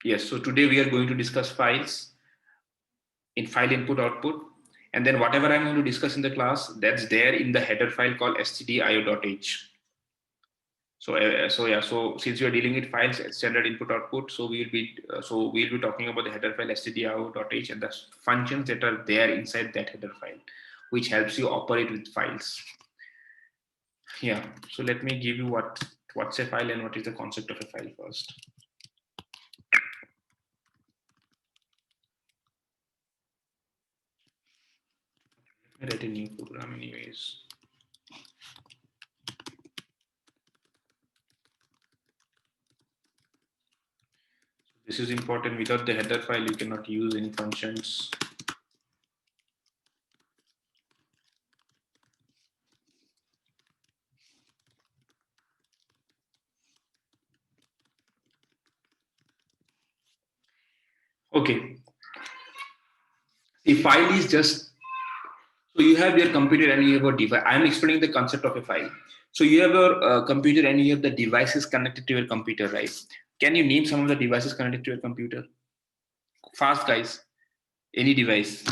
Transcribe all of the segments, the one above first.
Yes, so today we are going to discuss files in file input output. And then whatever I'm going to discuss in the class, that's there in the header file called stdio.h. So since we are dealing with files, standard input output, so we'll be talking about the header file stdio.h and the functions that are there inside that header file, which helps you operate with files. Yeah. So let me give you what's a file and what is the concept of a file first. Let me write a new program anyways. This is important. Without the header file, you cannot use any functions. Okay. A file is just, so you have your computer and you have a device. I'm explaining the concept of a file. So you have your computer and you have the devices connected to your computer, right? Can you name some of the devices connected to your computer? Fast, guys. Any device.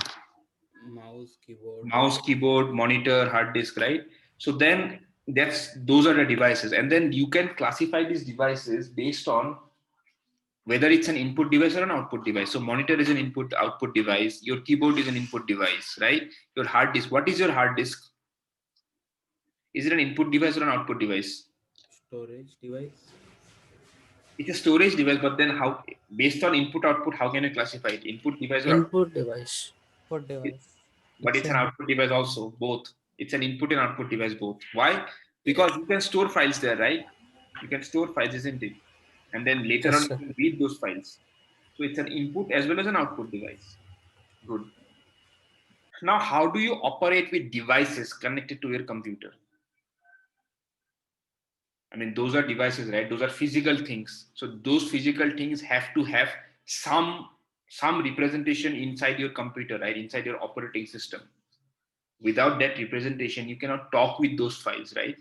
Mouse, keyboard. Mouse, keyboard, monitor, hard disk, right? So then those are the devices, and then you can classify these devices based on whether it's an input device or an output device. So monitor is an input output device, your keyboard is an input device, right? Your hard disk, what is your hard disk? Is it an input device or an output device? Storage device. It's a storage device, but then how, based on input output, how can you classify it? Input device or output? Input device. Input device. But It's it's an an output device also, both. It's an input and output device both. Why? Because Yes. you can store files there, right? You can store files, isn't it? And then later yes, on you sir. can read those files. So it's an input as well as an output device. Good. Now, how do you operate with devices connected to your computer? I mean, those are devices, right? Those are physical things. So those physical things have to have some representation inside your computer, right? Inside your operating system. Without that representation, you cannot talk with those files, right?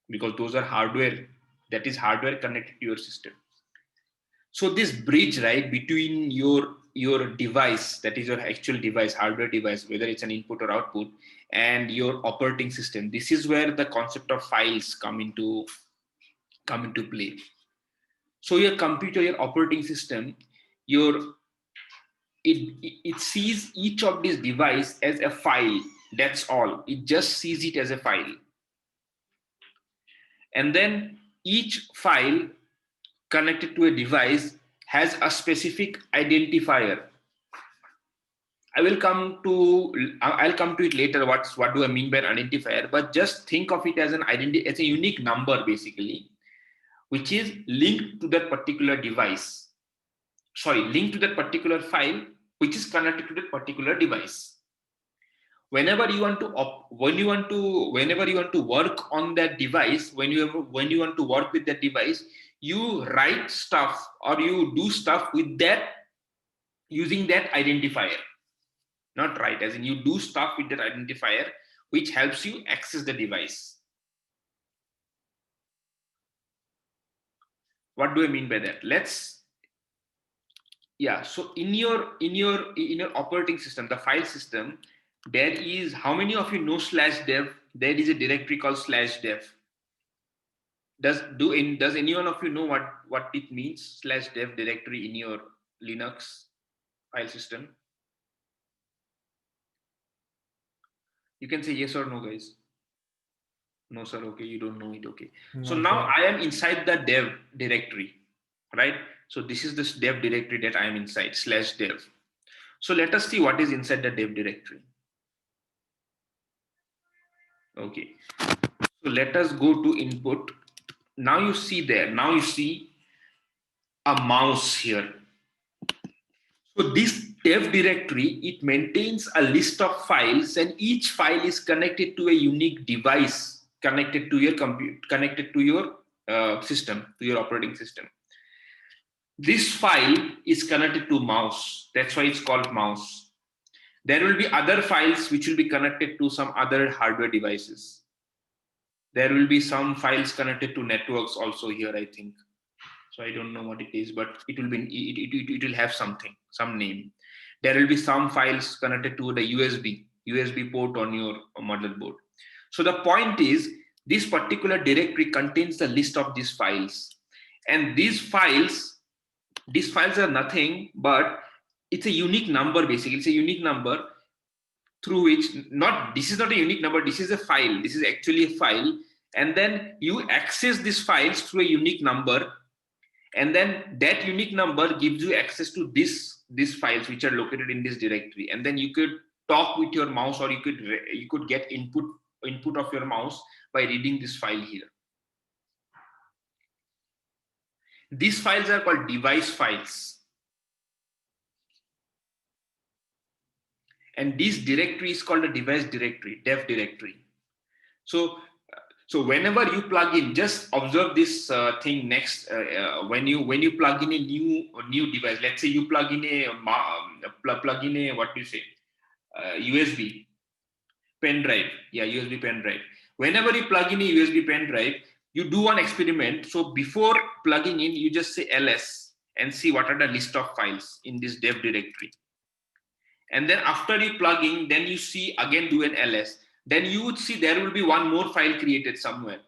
Because those are hardware. That is hardware connected to your system. So this bridge, right, between your device, that is your actual device, hardware device, whether it's an input or output, and your operating system, this is where the concept of files come into play. So your computer, your operating system, your it sees each of these device as a file. That's all. It just sees it as a file. And then each file connected to a device has a specific identifier. I'll come to it later. What do I mean by an identifier? But just think of it as as a unique number basically, which is linked to that particular device. Sorry, linked to that particular file, which is connected to that particular device. Whenever you want to whenever you want to work on that device, when you want to work with that device, you write stuff or you do stuff with that using that identifier. Not right, as in you do stuff with that identifier, which helps you access the device. What do I mean by that? Yeah, so in your operating system, the file system, there is, how many of you know /dev? There is a directory called /dev. Does anyone of you know what it means, /dev directory in your Linux file system? You can say yes or no, guys. No, sir. Okay, you don't know it. Okay. So No, now sir. I am inside the dev directory, right? So this is this dev directory that I am inside, /dev. So let us see what is inside the dev directory. Okay. So let us go to input. Now you see there, now you see a mouse here. So this dev directory, it maintains a list of files and each file is connected to a unique device connected to your computer, connected to your system, to your operating system. This file is connected to mouse. That's why it's called mouse. There will be other files which will be connected to some other hardware devices. There will be some files connected to networks also here, I think. So I don't know what it is, but it will be it will have something, some name. There will be some files connected to the USB port on your motherboard. So the point is, this particular directory contains the list of these files, and these files are nothing but it's a unique number. Basically, it's a unique number through which, not, this is not a unique number, this is a file, this is actually a file, and then you access these files through a unique number, and then that unique number gives you access to these files which are located in this directory, and then you could talk with your mouse, or you could get input of your mouse by reading this file here. These files are called device files, and this directory is called a device directory, dev directory. So whenever you plug in, just observe this thing next. When you plug in a new device, let's say you plug in a what do you say, USB pen drive. Yeah, USB pen drive. Whenever you plug in a USB pen drive, you do one experiment. So before plugging in, you just say ls and see what are the list of files in this dev directory. And then after you plug in, then you see again do an ls. Then you would see there will be one more file created somewhere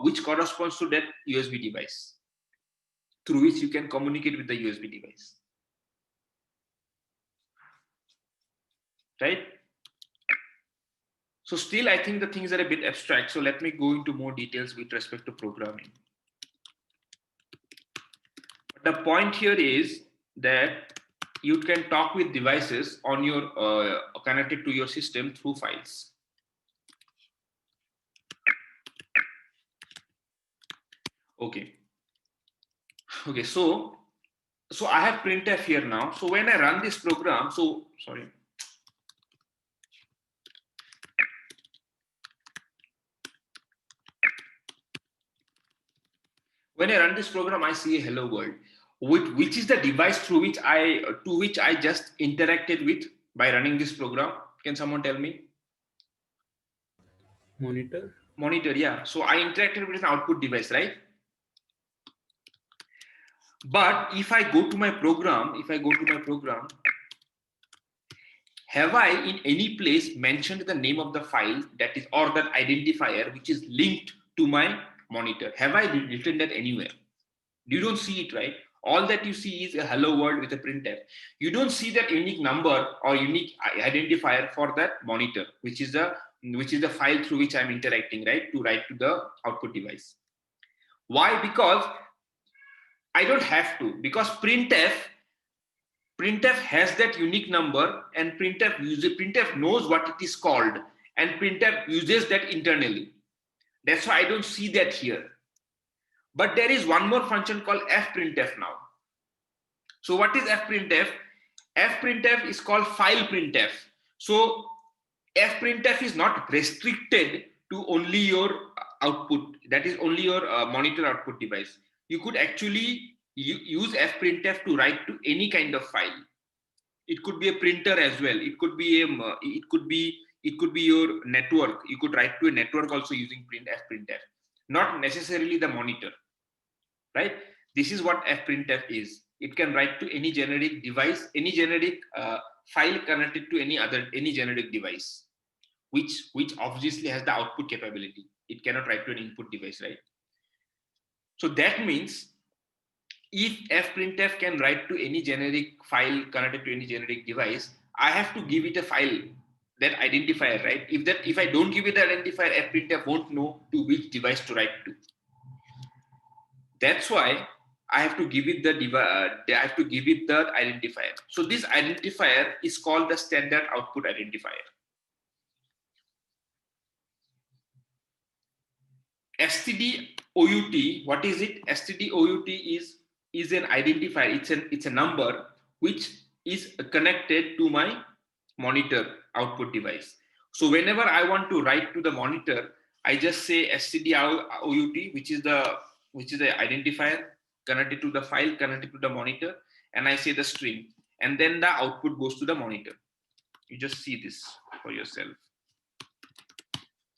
which corresponds to that USB device, through which you can communicate with the USB device. Right? So still, I think the things are a bit abstract. So let me go into more details with respect to programming. The point here is that you can talk with devices on your connected to your system through files. Okay, so I have printf here now. So when I run this program, when I run this program, I see a hello world, which is the device to which I just interacted with by running this program. Can someone tell me? Monitor, yeah. So I interacted with an output device, right? But if I go to my program, have I in any place mentioned the name of the file that is, or that identifier which is linked to my monitor? Have I written that anywhere? You don't see it, right? All that you see is a hello world with a printf. You don't see that unique number or unique identifier for that monitor, which is the file through which I'm interacting, right? To write to the output device. Why? Because I don't have to, because printf has that unique number, and printf knows what it is called, and printf uses that internally. That's why I don't see that here. But there is one more function called fprintf now. So what is fprintf? Fprintf is called file printf. So fprintf is not restricted to only your output, that is only your monitor output device. You could actually use fprintf to write to any kind of file. It could be a printer as well. It could be your network. You could write to a network also using fprintf, not necessarily the monitor, right? This is what fprintf is. It can write to any generic device, any generic file connected to any generic device, which obviously has the output capability. It cannot write to an input device, right? So that means if fprintf can write to any generic file connected to any generic device, I have to give it a file, that identifier, right? If I don't give it the identifier, fprintf won't know to which device to write to. That's why I have to give it the identifier. So this identifier is called the standard output identifier. stdout, what is it? stdout is an identifier. It's a number which is connected to my monitor output device. So whenever I want to write to the monitor, I just say stdout, which is the identifier connected to the file connected to the monitor, and I say the string, and then the output goes to the monitor. You just see this for yourself.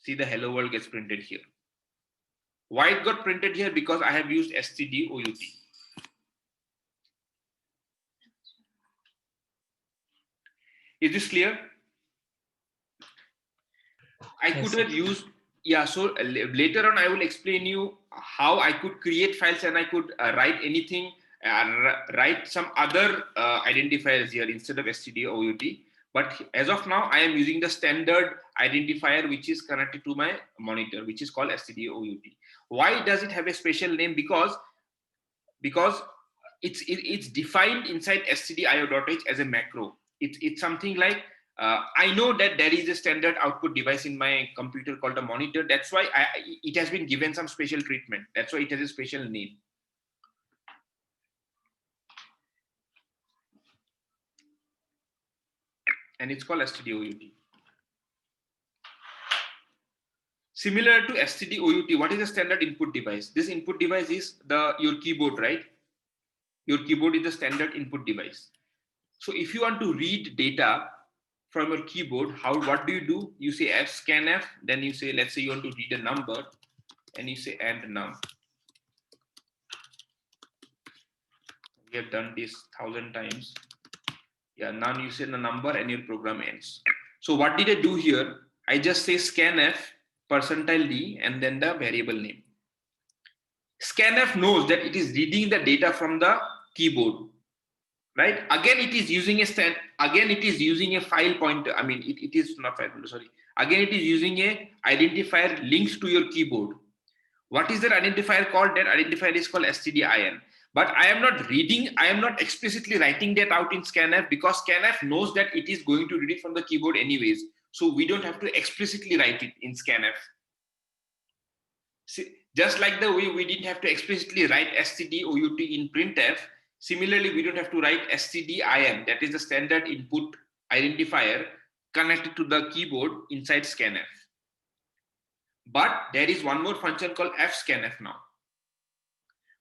See, the hello world gets printed here. Why it got printed here? Because I have used stdout. Is this clear? I Yes, could sir. have used, yeah, so later on I will explain you how I could create files and I could write anything, write some other identifiers here instead of stdout. But as of now, I am using the standard identifier which is connected to my monitor, which is called stdout. Why does it have a special name? Because it's defined inside stdio.h as a macro. It's something like, I know that there is a standard output device in my computer called a monitor. That's why it has been given some special treatment. That's why it has a special name. And it's called stdout. Similar to stdout, what is the standard input device? This input device is your keyboard, right? Your keyboard is the standard input device. So if you want to read data from your keyboard, what do? You say scanf, then you say, let's say you want to read a number, and you say and num. We have done this 1,000 times. Yeah, now you say the number and your program ends. So what did I do here? I just say scanf %d and then the variable name. Scanf knows that it is reading the data from the keyboard, right? Again, it is using a file pointer. I mean, it is not file pointer, sorry. Again, it is using a identifier links to your keyboard. What is that identifier called? That identifier is called stdin. But I am not explicitly writing that out in scanf, because scanf knows that it is going to read it from the keyboard anyways. So we don't have to explicitly write it in scanf. See, just like the way we didn't have to explicitly write stdout in printf, similarly, we don't have to write stdin, that is the standard input identifier connected to the keyboard inside scanf. But there is one more function called fscanf now.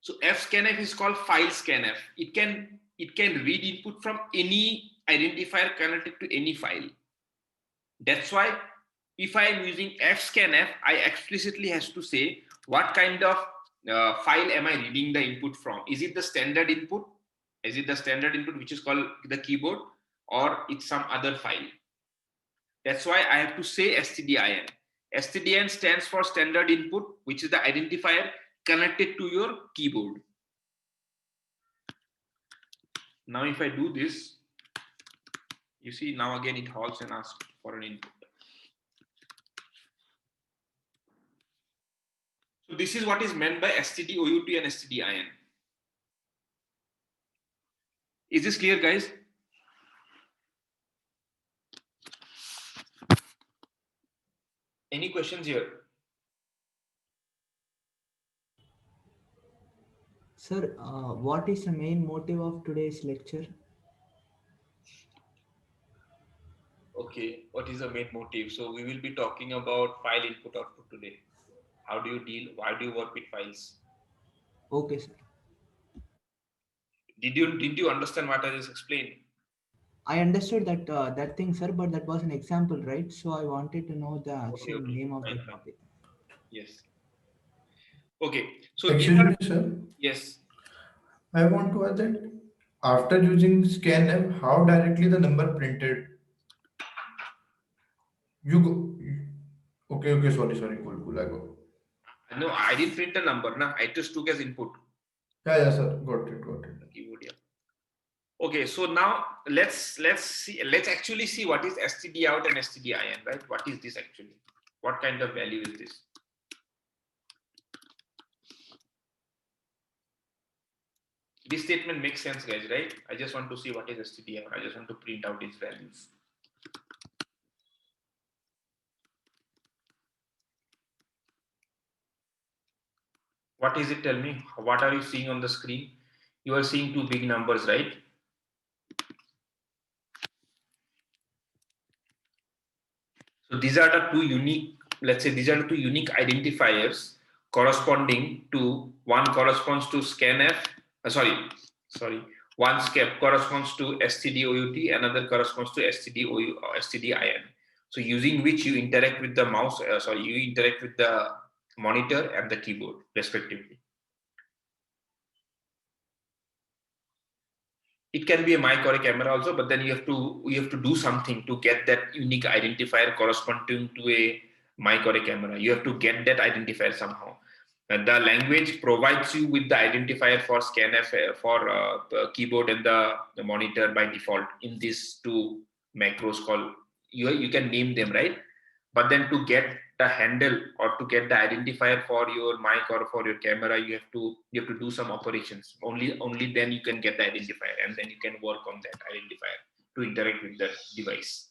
So fscanf is called file scanf. It can read input from any identifier connected to any file. That's why if I am using fscanf, I explicitly has to say what kind of file am I reading the input from. Is it the standard input? Is it the standard input which is called the keyboard, or it's some other file? That's why I have to say stdin. Stdin stands for standard input, which is the identifier connected to your keyboard. Now if I do this, you see now again it halts and asks for an input. So this is what is meant by stdout and stdin. Is this clear, guys? Any questions here? Sir, what is the main motive of today's lecture? Okay, what is the main motive? So we will be talking about file input output today. How do you deal? Why do you work with files? Okay, sir. Did you understand what I just explained? I understood that thing, sir, but that was an example, right? So I wanted to know the Okay, actual okay, name of the fine, fine. topic. Yes. Okay. So these Excuse are, me, sir. yes. I want to add that after using scanf, how directly the number printed? You go. Okay. Sorry. Cool. I go. No, I didn't print a number. Na, I just took as input. Yeah, sir. Got it. Keyboard, yeah. Okay, so now let's actually see what is stdout and stdin, right? What is this actually? What kind of value is this? This statement makes sense, guys, right? I just want to see what is stdout. I just want to print out its values. What is it? Tell me. What are you seeing on the screen? You are seeing two big numbers, right? So these are the two unique, let's say these are the two unique identifiers corresponding to, one corresponds to scanf, one SCAP corresponds to stdout, another corresponds to stdin. So using which you interact with the mouse, you interact with the monitor and the keyboard respectively. It can be a mic or a camera also, but then you have to do something to get that unique identifier corresponding to a mic or a camera. You have to get that identifier somehow. And the language provides you with the identifier for scanf, for keyboard and the monitor by default in these two macros called, you can name them, right? But then to get the handle or to get the identifier for your mic or for your camera, you have to do some operations. Only then you can get the identifier, and then you can work on that identifier to interact with the device.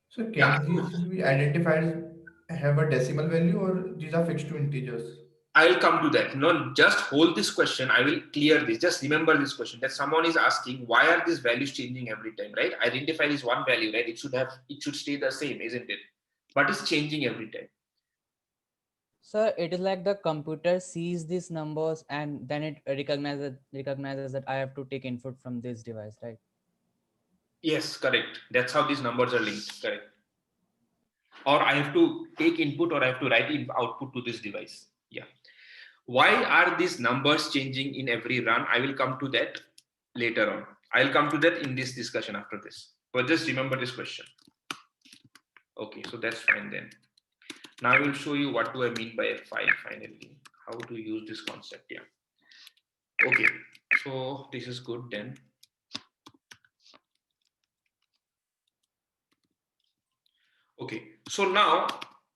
So can these be identifiers have a decimal value or these are fixed to integers? I will come to that. No, just hold this question. I will clear this. Just remember this question that someone is asking, why are these values changing every time, right? Identifier is one value, right? It should stay the same, isn't it? But it's changing every time. Sir, it is like the computer sees these numbers and then it recognizes that I have to take input from this device, right? Yes, correct. That's how these numbers are linked, correct. Or I have to take input or I have to write output to this device. Yeah. Why are these numbers changing in every run? I will come to that later on. I'll come to that in this discussion after this. But just remember this question. Okay, so that's fine then. Now I will show you what do I mean by a file finally. How to use this concept, yeah. Okay, so this is good then. Okay, so now,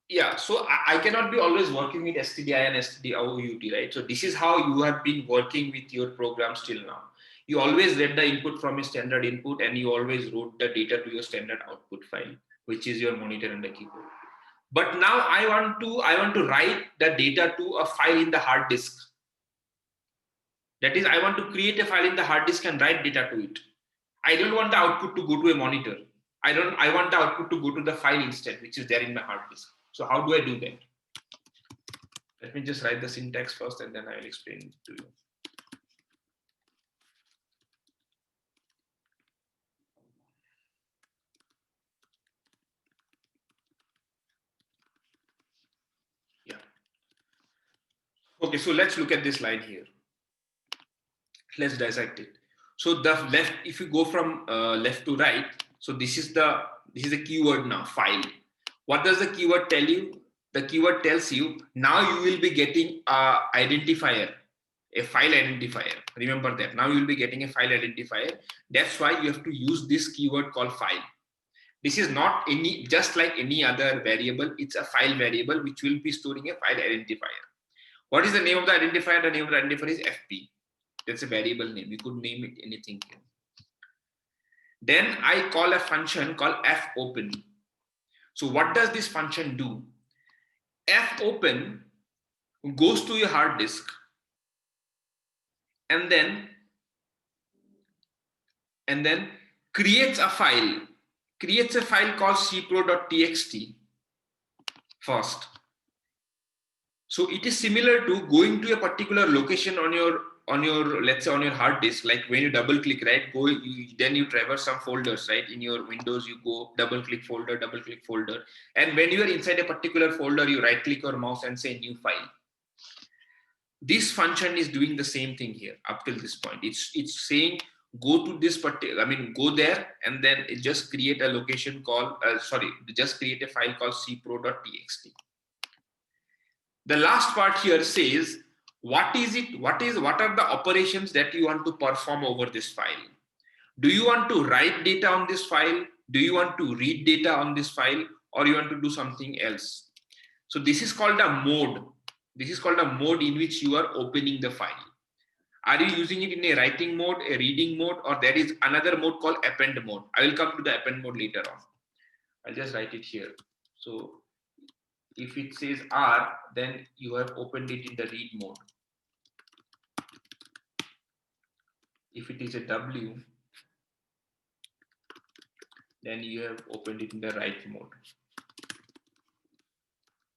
yeah, so I cannot be always working with STDI and STDOUT, right? So this is how you have been working with your programs till now. You always read the input from a standard input and you always wrote the data to your standard output file, which is your monitor and the keyboard. But now I want to write the data to a file in the hard disk. That is, I want to create a file in the hard disk and write data to it. I don't want the output to go to a monitor. I want the output to go to the file instead, which is there in my hard disk. So how do I do that? Let me just write the syntax first and then I will explain it to you. Yeah. Okay, so let's look at this line here. Let's dissect it. So the left, if you go from left to right, so this is the keyword now, file. What does the keyword tell you? The keyword tells you now you will be getting a identifier, a file identifier. Remember that. Now you will be getting a file identifier. That's why you have to use this keyword called file. This is not just like any other variable. It's a file variable which will be storing a file identifier. What is the name of the identifier? The name of the identifier is FP. That's a variable name. You could name it anything here. Then I call a function called fopen. So what does this function do? Fopen goes to your hard disk and then creates a file called cpro.txt first. So it is similar to going to a particular location on your let's say on your hard disk. Like when you double click, right, then you traverse some folders, right? In your Windows you go double click folder, and when you are inside a particular folder you right click your mouse and say new file. This function is doing the same thing here up till this point. It's saying go to this particular, go there and then it just create a location called just create a file called cpro.txt. The last part here says what are the operations that you want to perform over this file. Do you want to write data on this file? Do you want to read data on this file, or you want to do something else? So this is called a mode. This is called a mode in which you are opening the file. Are you using it in a writing mode, a reading mode, or there is another mode called append mode? I will come to the append mode later on. I'll just write it here. So if it says R, then you have opened it in the read mode. If it is a W, then you have opened it in the write mode.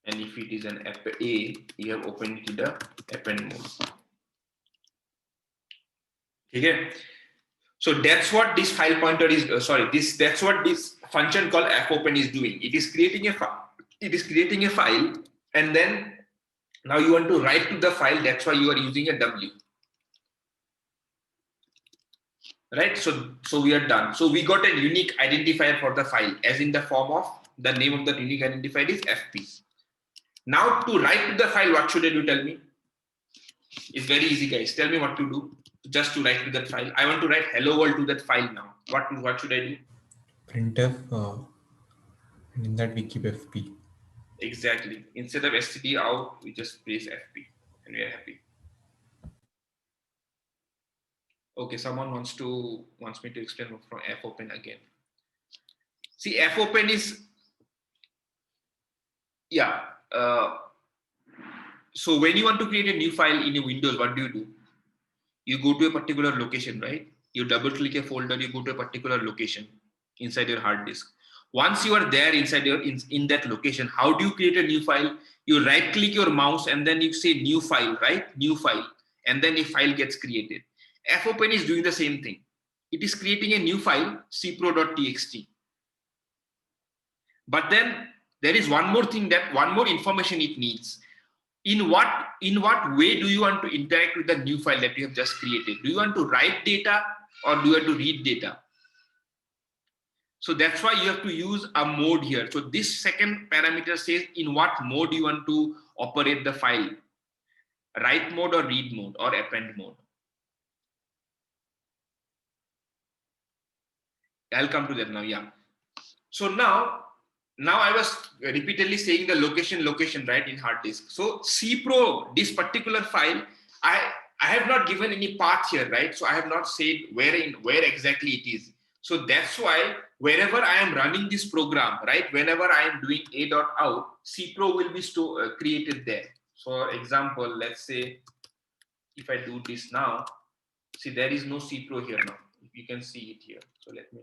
And if it is an A, you have opened it in the append mode. Okay. So that's what this file pointer is. That's what this function called fopen is doing. It is creating a file, and then now you want to write to the file. That's why you are using a W. right? So we are done. So we got a unique identifier for the file, as in the form of the name of the unique identifier is FP. Now to write to the file, what should I do? Tell me. It's very easy, guys. Tell me what to do just to write to that file. I want to write hello world to that file now. What should I do? Printf, and in that we keep FP. Exactly. Instead of std out, we just place FP and we are happy. Okay, someone wants me to explain from fopen again. See, fopen is so when you want to create a new file in a Windows, what do? You go to a particular location, right? You double click a folder, you go to a particular location inside your hard disk. Once you are there inside in that location, how do you create a new file? You right click your mouse and then you say new file, right? New file, and then a file gets created. fopen is doing the same thing. It is creating a new file, cpro.txt. But then there is one more information it needs. In what way do you want to interact with the new file that you have just created? Do you want to write data or do you want to read data? So that's why you have to use a mode here. So this second parameter says in what mode you want to operate the file. Write mode or read mode or append mode. I'll come to that now, yeah. So now I was repeatedly saying the location, right, in hard disk. So cpro, this particular file, I have not given any path here, right? So I have not said where exactly it is. So that's why wherever I am running this program, right, whenever I am doing a.out, cpro will be created there. For example, let's say if I do this now, see there is no cpro here now. You can see it here. So let me.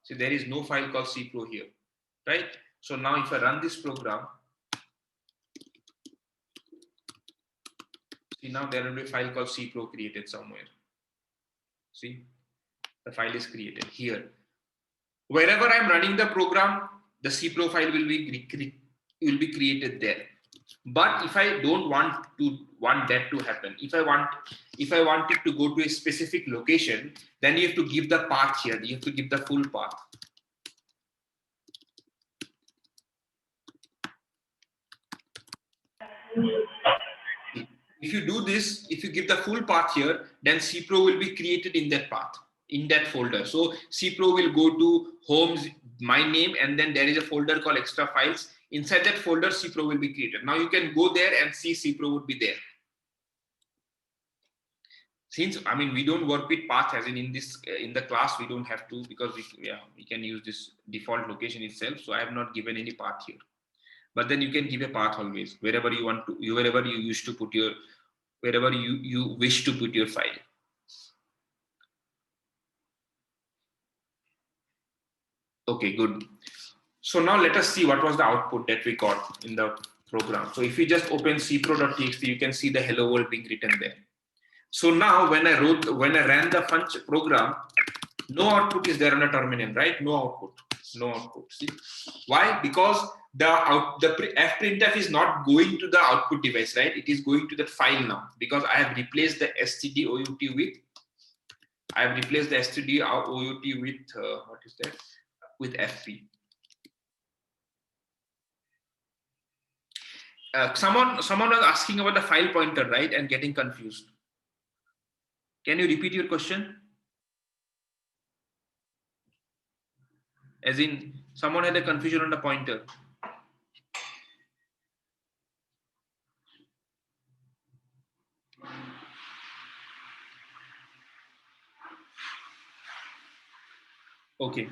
See, there is no file called cpro here, right? So now if I run this program, see now there will be a file called cpro created somewhere. See, the file is created here. Wherever I'm running the program, the cpro file will be created there. But if I don't want that to happen, if I want it to go to a specific location, then you have to give the path here. You have to give the full path. If you do this, if you give the full path here, then cpro will be created in that path, in that folder. So cpro will go to homes, my name, and then there is a folder called extra files. Inside that folder, cpro will be created. Now you can go there and see cpro would be there. Since we don't work with path as in the class, we don't have to, because we can use this default location itself. So I have not given any path here. But then you can give a path always wherever you want to, wherever you wish to put your file. Okay, good. So now let us see what was the output that we got in the program. So if you just open cpro.txt, you can see the hello world being written there. So now when I ran the func program, no output is there on the terminal, right? No output. See why? Because the fprintf is not going to the output device, right? It is going to that file now, because I have replaced the stdout with what is that? With fp. Someone was asking about the file pointer, right, and getting confused. Can you repeat your question? As in, someone had a confusion on the pointer. Okay.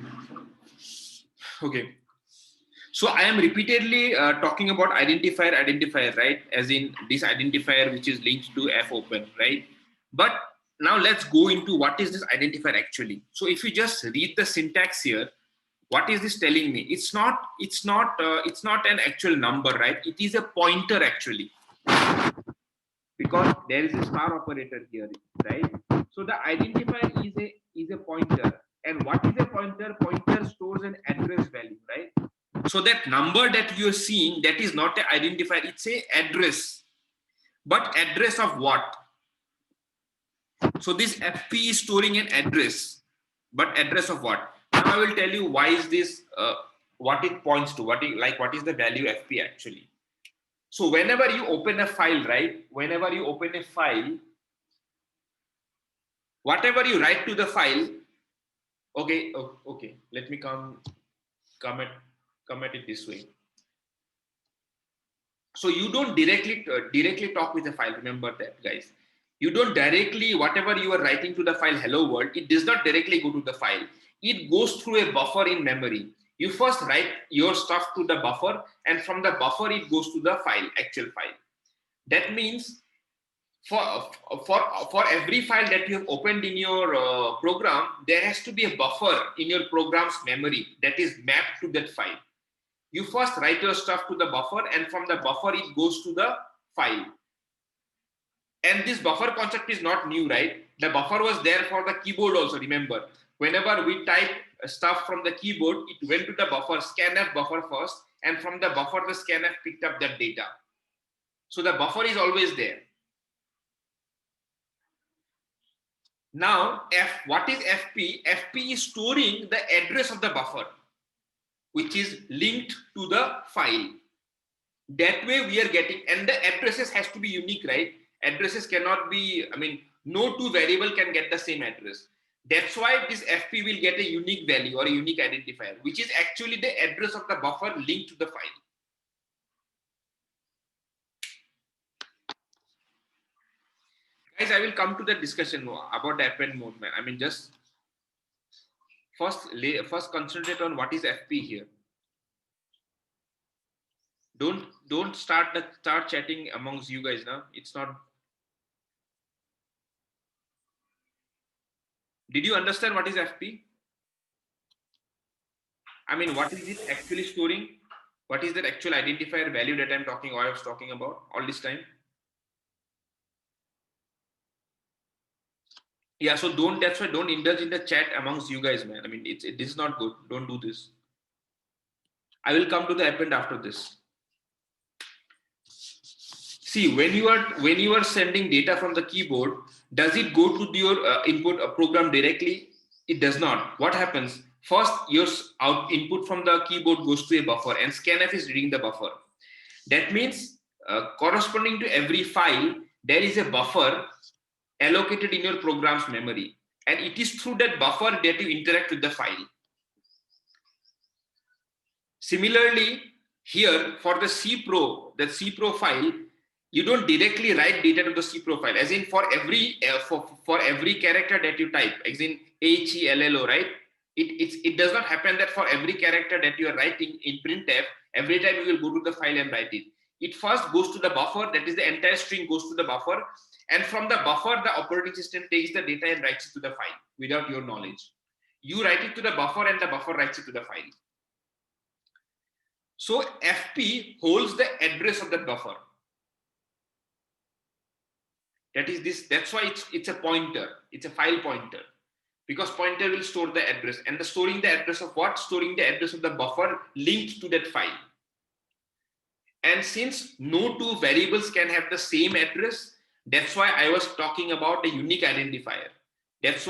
So I am repeatedly talking about identifier, right? As in this identifier which is linked to fopen, right? But now let's go into what is this identifier actually. So if you just read the syntax here, what is this telling me? It's not an actual number, right? It is a pointer actually, because there is a star operator here, right? So the identifier is a pointer. And what is a pointer? Pointer stores an address value, right? So that number that you're seeing, that is not an identifier, it's a address. But address of what? So this FP is storing an address, but address of what? Now I will tell you why is this, what it points to, what is the value FP actually. So whenever you open a file, right? Whenever you open a file, whatever you write to the file, okay, okay. Let me come at it this way. So you don't directly talk with the file. Remember that, guys. You don't directly, whatever you are writing to the file hello world, it does not directly go to the file. It goes through a buffer in memory. You first write your stuff to the buffer, and from the buffer it goes to the file, actual file. That means for every file that you have opened in your program, there has to be a buffer in your program's memory that is mapped to that file. You first write your stuff to the buffer, and from the buffer it goes to the file. And this buffer concept is not new, right? The buffer was there for the keyboard also. Remember, whenever we type stuff from the keyboard, it went to the buffer, scanf buffer first, and from the buffer the scanf picked up that data. So the buffer is always there. Now, what is FP? FP is storing the address of the buffer, which is linked to the file. That way we are getting, and the addresses has to be unique, right? Addresses cannot be, I mean, no two variable can get the same address. That's why this FP will get a unique value or a unique identifier, which is actually the address of the buffer linked to the file. Guys, I will come to the discussion about the append mode, man. I mean, just first concentrate on what is FP here. Don't start chatting amongst you guys now. It's not. Did you understand what is FP? I mean, what is it actually storing? What is that actual identifier value that I was talking about all this time? Yeah, so that's why don't indulge in the chat amongst you guys, man. I mean, this is not good. Don't do this. I will come to the append after this. See, when you are sending data from the keyboard, does it go to your input program directly? It does not. What happens? First, your input from the keyboard goes to a buffer, and scanf is reading the buffer. That means corresponding to every file, there is a buffer allocated in your program's memory, and it is through that buffer that you interact with the file. Similarly, here for the cpro file, you don't directly write data to the cpro file, as in for every character that you type, as in HELLO, right? It does not happen that for every character that you are writing in printf, every time you will go to the file and write it. It first goes to the buffer, that is the entire string goes to the buffer, and from the buffer, the operating system takes the data and writes it to the file without your knowledge. You write it to the buffer and the buffer writes it to the file. So FP holds the address of the buffer. That is this. That's why it's a pointer. It's a file pointer, because pointer will store the address, and storing the address of what? Storing the address of the buffer linked to that file. And since no two variables can have the same address, that's why I was talking about a unique identifier. That's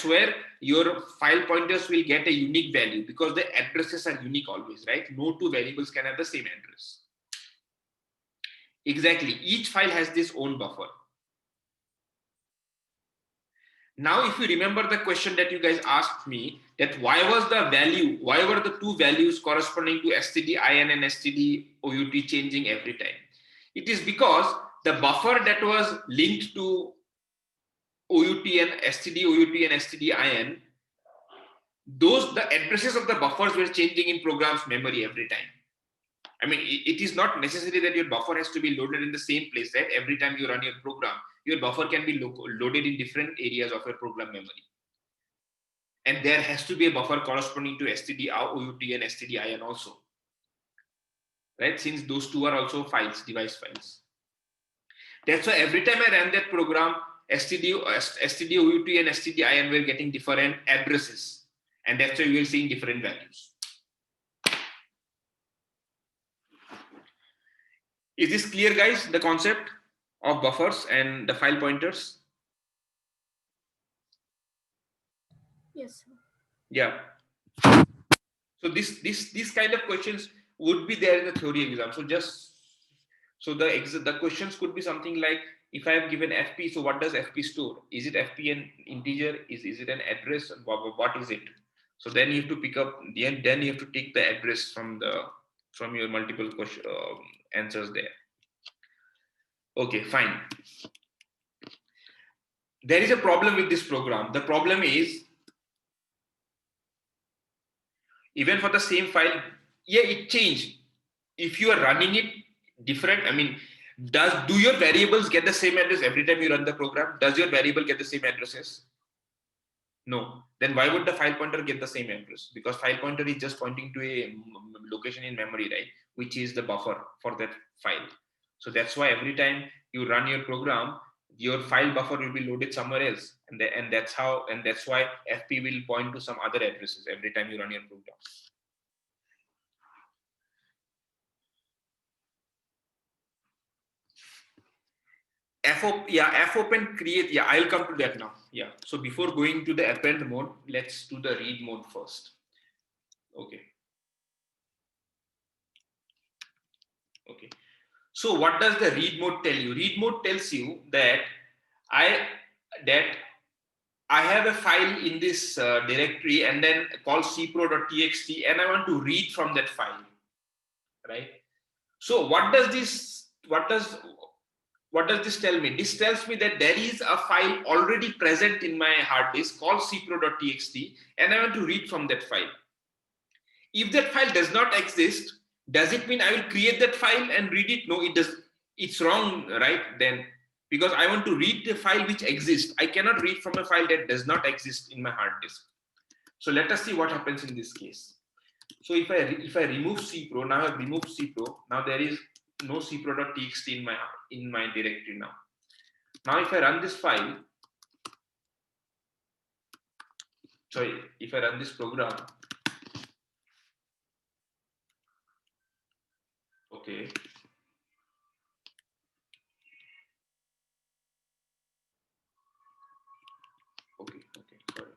where your file pointers will get a unique value, because the addresses are unique always, right? No two variables can have the same address. Exactly. Each file has this own buffer. Now, if you remember the question that you guys asked me, that why were the two values corresponding to stdin and stdout changing every time? It is because the buffer that was linked to OUT and stdout and stdin, the addresses of the buffers were changing in program's memory every time. I mean, it is not necessary that your buffer has to be loaded in the same place, right? Every time you run your program, your buffer can be loaded in different areas of your program memory. And there has to be a buffer corresponding to stdout and stdin also, right? Since those two are also files, device files. That's why every time I ran that program, stdout and stdin were getting different addresses. And that's why we are seeing different values. Is this clear, guys, the concept of buffers and the file pointers? Yes, sir. Yeah. So these kind of questions would be there in the theory exam. So the questions could be something like, if I have given FP, so what does FP store? Is it FP an integer? Is it an address? What is it? So then you have to pick up, then you have to take the address from your multiple question answers there. Okay, fine. There is a problem with this program. The problem is, even for the same file, yeah, it changed. If you are running it different, I mean, do your variables get the same address every time you run the program? Does your variable get the same addresses? No. Then why would the file pointer get the same address? Because file pointer is just pointing to a location in memory, right? Which is the buffer for that file. So that's why every time you run your program, your file buffer will be loaded somewhere else, and that's why FP will point to some other addresses every time you run your program. fopen create, yeah, I'll come to that now. Yeah, so before going to the append mode, let's do the read mode first. Okay. So what does the read mode tell you? Read mode tells you that I have a file in this directory and then called cpro.txt, and I want to read from that file, right? So what does this tell me? This tells me that there is a file already present in my hard disk called cpro.txt, and I want to read from that file. If that file does not exist, does it mean I will create that file and read it? No, it does. It's wrong, right? Then, because I want to read the file which exists. I cannot read from a file that does not exist in my hard disk. So let us see what happens in this case. So if I remove cpro, now I've removed cpro. Now there is no cpro.txt in my directory now. Now if I run this file, if I run this program, okay. Sorry.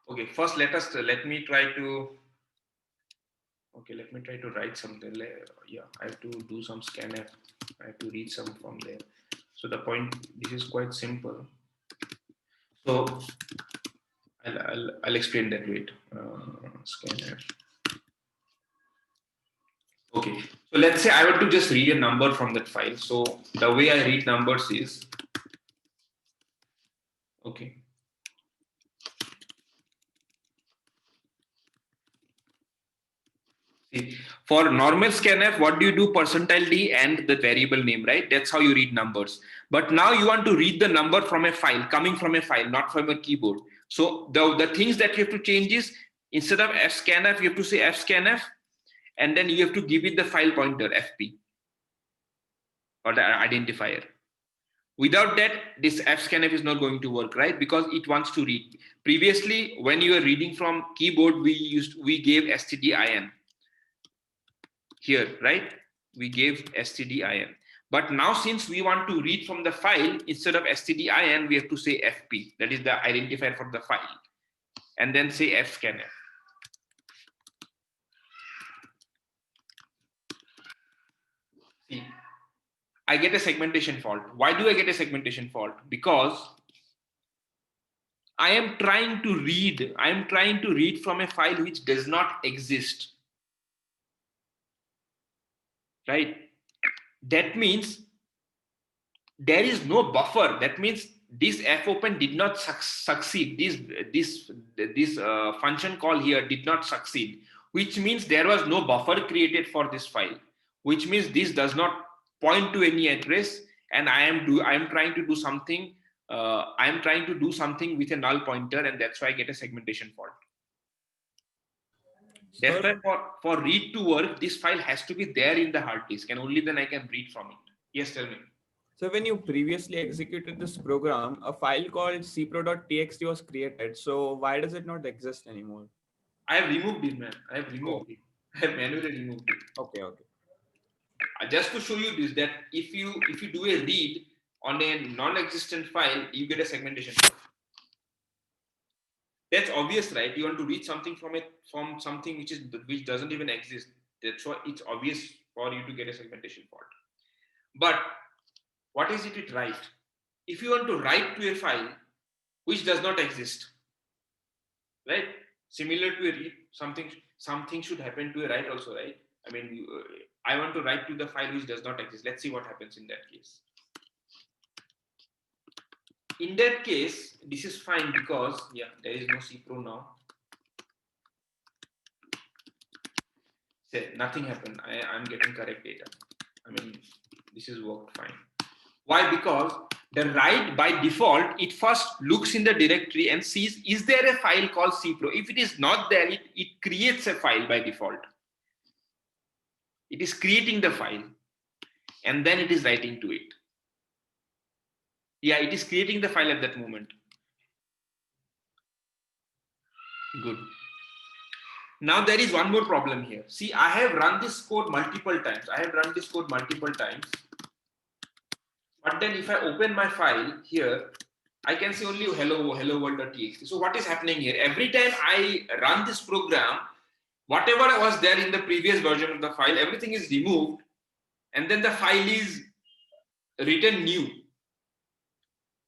Okay, first let me try to write something. Yeah, I have to do some scanf. I have to read some from there. So this is quite simple. So I'll explain that. Wait, scanf. Okay, so let's say I want to just read a number from that file. So the way I read numbers is, okay. See, for normal scanf, what do you do? %d and the variable name, right? That's how you read numbers. But now you want to read the number from a file, coming from a file, not from a keyboard. So the things that you have to change is, instead of fscanf, you have to say fscanf, and then you have to give it the file pointer fp or the identifier. Without that, this fscanf is not going to work, right? Because it wants to read. Previously, when you were reading from keyboard, we gave stdin. Here, right? We gave stdin. But now, since we want to read from the file, instead of stdin, we have to say fp. That is the identifier for the file. And then say fscanf. See, I get a segmentation fault. Why do I get a segmentation fault? Because I am trying to read from a file which does not exist. Right? That means there is no buffer. That means this fopen did not succeed. This function call here did not succeed, which means there was no buffer created for this file, which means this does not point to any address, and I am trying to do something. I am trying to do something with a null pointer, and that's why I get a segmentation fault. That's why for read to work, this file has to be there in the hard disk, and only then I can read from it. Yes, tell me. So when you previously executed this program, a file called cpro.txt was created. So why does it not exist anymore? I have removed it, man. I have manually removed it. Okay. Just to show you this, that if you do a read, On a non-existent file, you get a segmentation. That's obvious, right? You want to read something from something which doesn't even exist. That's why it's obvious for you to get a segmentation fault. But what is it write? If you want to write to a file which does not exist, right? Similar to a read, something should happen to a write also, right? I mean, I want to write to the file which does not exist. Let's see what happens in that case. In that case, this is fine because, yeah, there is no cpro now. Say, nothing happened. I'm getting correct data. I mean, this is worked fine. Why? Because the write by default, it first looks in the directory and sees, is there a file called cpro? If it is not there, it creates a file by default. It is creating the file and then it is writing to it. Yeah, it is creating the file at that moment. Good. Now there is one more problem here. See, I have run this code multiple times. But then if I open my file here, I can see only hello world.txt. So what is happening here? Every time I run this program, whatever was there in the previous version of the file, everything is removed, and then the file is written new.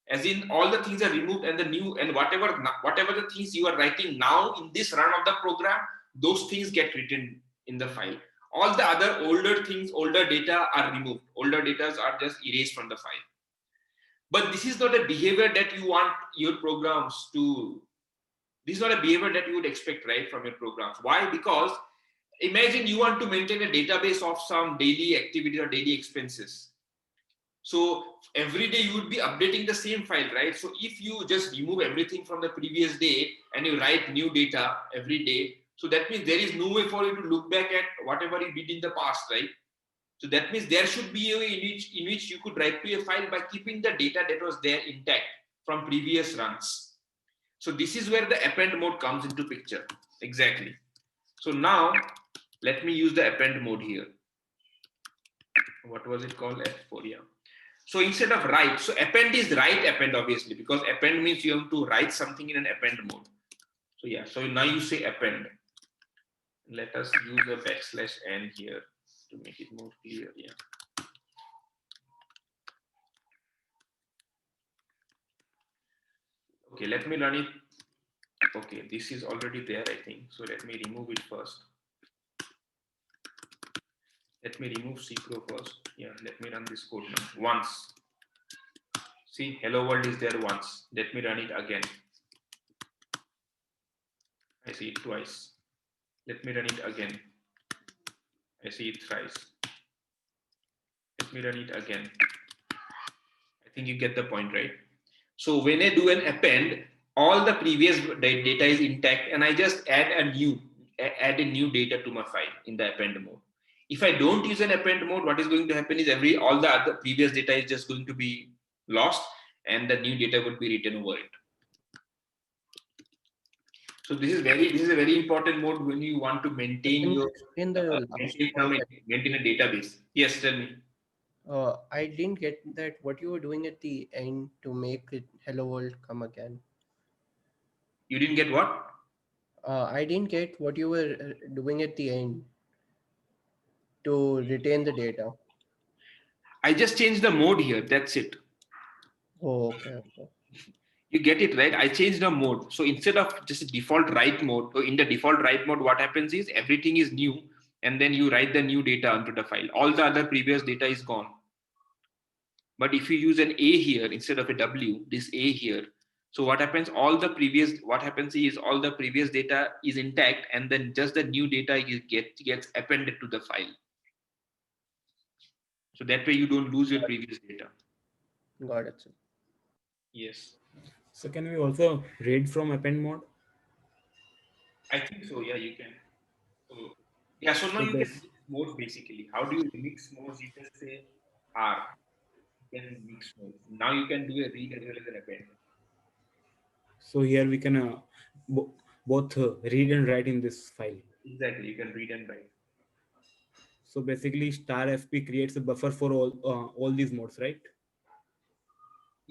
As in, all the things are removed and the new, and whatever the things you are writing now in this run of the program, those things get written in the file. All the other older things, older data are removed. Older data are just erased from the file. But this is not a behavior that you want your programs to. This is not a behavior that you would expect, right, from your programs. Why? Because imagine you want to maintain a database of some daily activity or daily expenses. So every day you would be updating the same file, right? So if you just remove everything from the previous day and you write new data every day, so that means there is no way for you to look back at whatever you did in the past, right? So that means there should be a way in which you could write to a file by keeping the data that was there intact from previous runs. So this is where the append mode comes into picture. Exactly. So now let me use the append mode here. What was it called? F4, yeah. So instead of write, so append is write append, obviously, because append means you have to write something in an append mode. So yeah, so now you say append. Let us use a \n here to make it more clear. Yeah. Okay, let me run it. Okay, this is already there, I think. So let me remove it first. Let me remove cpro first. Yeah, let me run this code now. Once. See, hello world is there once. Let me run it again. I see it twice. Let me run it again. I see it thrice. Let me run it again. I think you get the point, right? So when I do an append, all the previous data is intact and I just add a new data to my file in the append mode. If I don't use an append mode, what is going to happen is all the other previous data is just going to be lost and the new data would be written over it. So this is a very important mode when you want to maintain your maintain a database. Yes, tell me. I didn't get that what you were doing at the end to make it hello world come again. You didn't get what? I didn't get what you were doing at the end to retain the data. I just changed the mode here. That's it. Oh, okay. You get it, right? I changed the mode. So instead of just a default write mode, so in the default write mode, what happens is everything is new and then you write the new data onto the file. All the other previous data is gone. But if you use an A here instead of a W, this A here, so what happens? All the previous data is intact and then just the new data gets appended to the file. So that way you don't lose your previous data. Got it, sir. Yes. So can we also read from append mode? I think so. Yeah, you can. So, yeah. So now you can mix modes basically. How do you mix modes? You can say R. You can mix modes. Now you can do a read as well as an append. So here we can both read and write in this file. Exactly. You can read and write. So basically, *fp creates a buffer for all these modes, right?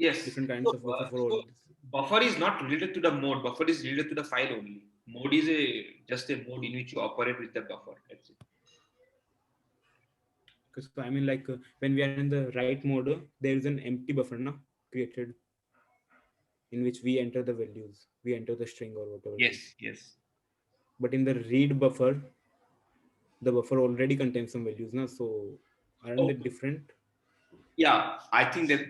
Yes. different kinds of buffer for all of this. Buffer is not related to the mode. Buffer is related to the file only. Mode is just a mode in which you operate with the buffer. That's it. Because I mean, like when we are in the write mode, there is an empty buffer now created in which we enter the values, we enter the string or whatever. it is. Yes. But in the read buffer, the buffer already contains some values now. So aren't they different? Yeah, I think that's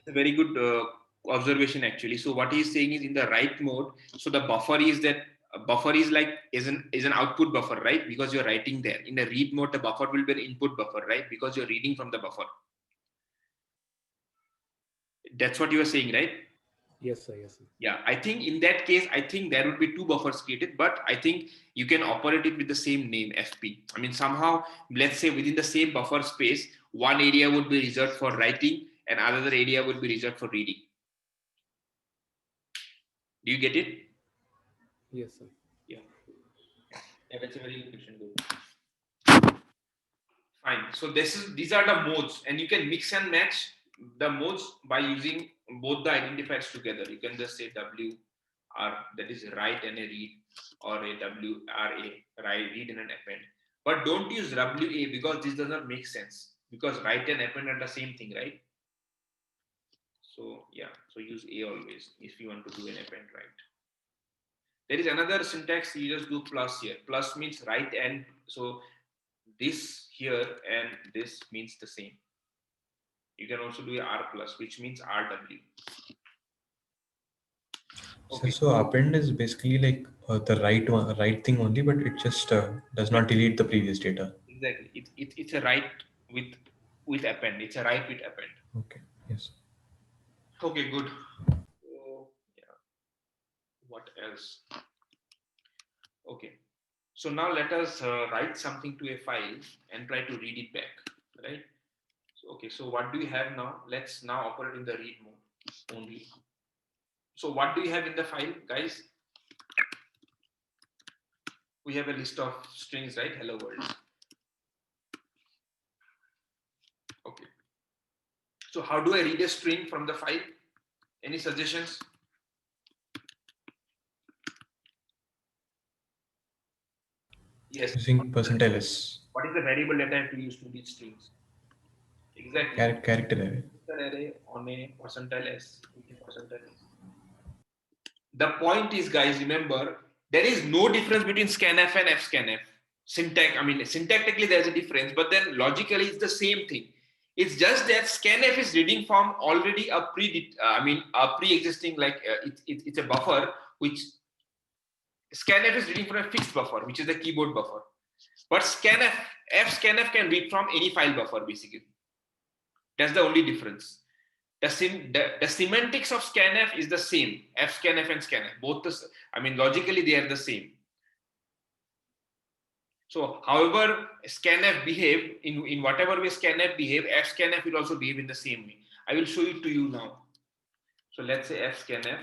a very good observation actually. So what he's saying is in the write mode. So the buffer is that buffer is like is an output buffer, right? Because you're writing there. In the read mode, the buffer will be an input buffer, right? Because you're reading from the buffer. That's what you are saying, right? Yes, sir. Yes, sir. Yeah, I think in that case, I think there would be two buffers created, but I think you can operate it with the same name, FP. I mean, somehow, let's say within the same buffer space, one area would be reserved for writing and another area would be reserved for reading. Do you get it? Yes, sir. Yeah, that's a very good question. Fine. So these are the modes, and you can mix and match the modes by using both the identifiers together. You can just say WR, that is write and a read, or a WRA, write, read and an append. But don't use WA because this does not make sense, because write and append are the same thing, right? So yeah, so use A always if you want to do an append, right? There is another syntax, you just do plus here. Plus means write and, so this here and this means the same. You can also do a R plus, which means RW. Okay. So append is basically like the right thing only, but it just does not delete the previous data. Exactly. It's a write with append. It's a write with append. Okay. Yes. Okay, good. So, yeah. What else? Okay. So now let us write something to a file and try to read it back, right? So, okay, so what do you have now? Let's now operate in the read mode only. So what do you have in the file, guys? We have a list of strings, right? Hello world. Okay. So how do I read a string from the file? Any suggestions? Yes. Using %ls. What is the variable that I have to use to read strings? Exactly. Character array. Array on a %s. The point is, guys, remember, there is no difference between scanf and fscanf. Syntactically there's a difference, but then logically it's the same thing. It's just that scanf is reading from already a pre-existing, it's a buffer, which scanf is reading from a fixed buffer, which is the keyboard buffer. But fscanf can read from any file buffer, basically. That's the only difference. The semantics of scanf is the same. fscanf and scanf, logically they are the same. So, however, scanf behave in whatever way scanf behave, fscanf will also behave in the same way. I will show it to you now. So let's say fscanf,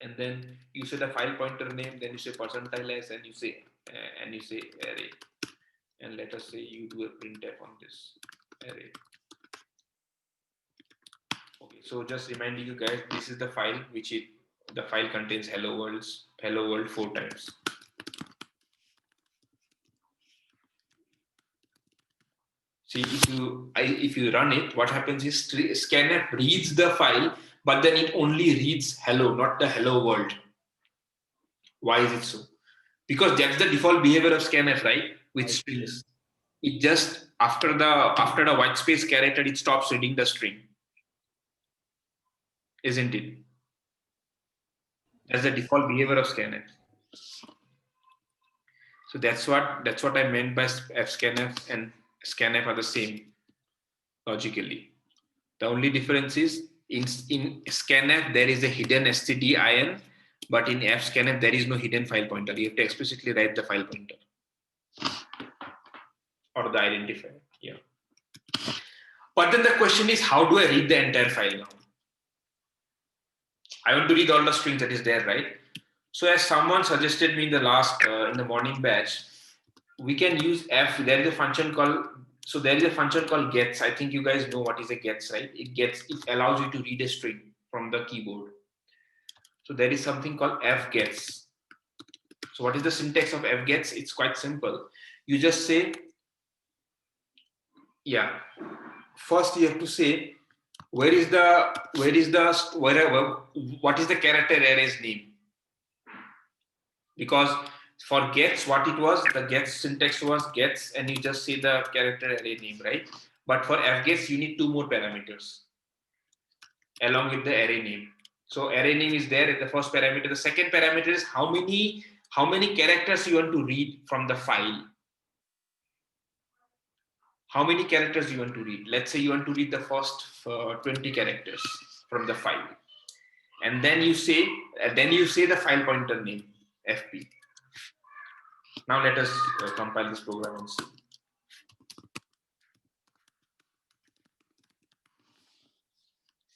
and then you say the file pointer name, then you say %s, and you say array, and let us say you do a printf on this array. Okay, so just reminding you guys, this is the file the file contains hello world 4 times. See, if you run it, what happens is scanf reads the file, but then it only reads hello, not the hello world. Why is it so? Because that's the default behavior of scanf, right? With strings, it just after the white space character, it stops reading the string, isn't it? That's the default behavior of scanf. So that's what I meant by fscanf and scanf are the same logically. The only difference is in scanf there is a hidden stdin, but in fscanf there is no hidden file pointer. You have to explicitly write the file pointer or the identifier. Yeah. But then the question is, how do I read the entire file now? I want to read all the strings that is there, right? So as someone suggested me in the morning batch, we can use there is a function called So there is a function called gets. I think you guys know what is a gets, right? It allows you to read a string from the keyboard. So there is something called fgets. So what is the syntax of fgets? It's quite simple. You just say, yeah. First you have to say what is the character array's name? Because for gets, what it was, the gets syntax was gets, and you just say the character array name, right? But for fgets, you need 2 more parameters along with the array name. So array name is there in the first parameter. The second parameter is how many characters you want to read from the file. How many characters you want to read? Let's say you want to read the first 20 characters from the file, and then you say the file pointer name fp. Now let us compile this program and see.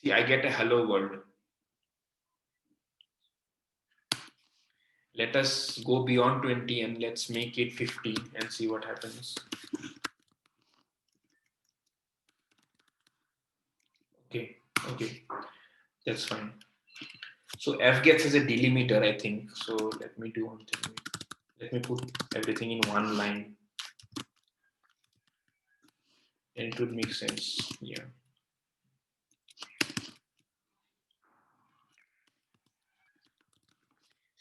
See, I get a hello world. Let us go beyond 20 and let's make it 50 and see what happens. Okay, that's fine. So fgets is a delimiter, I think. So let me do one thing. Let me put everything in one line. And it would make sense. Yeah.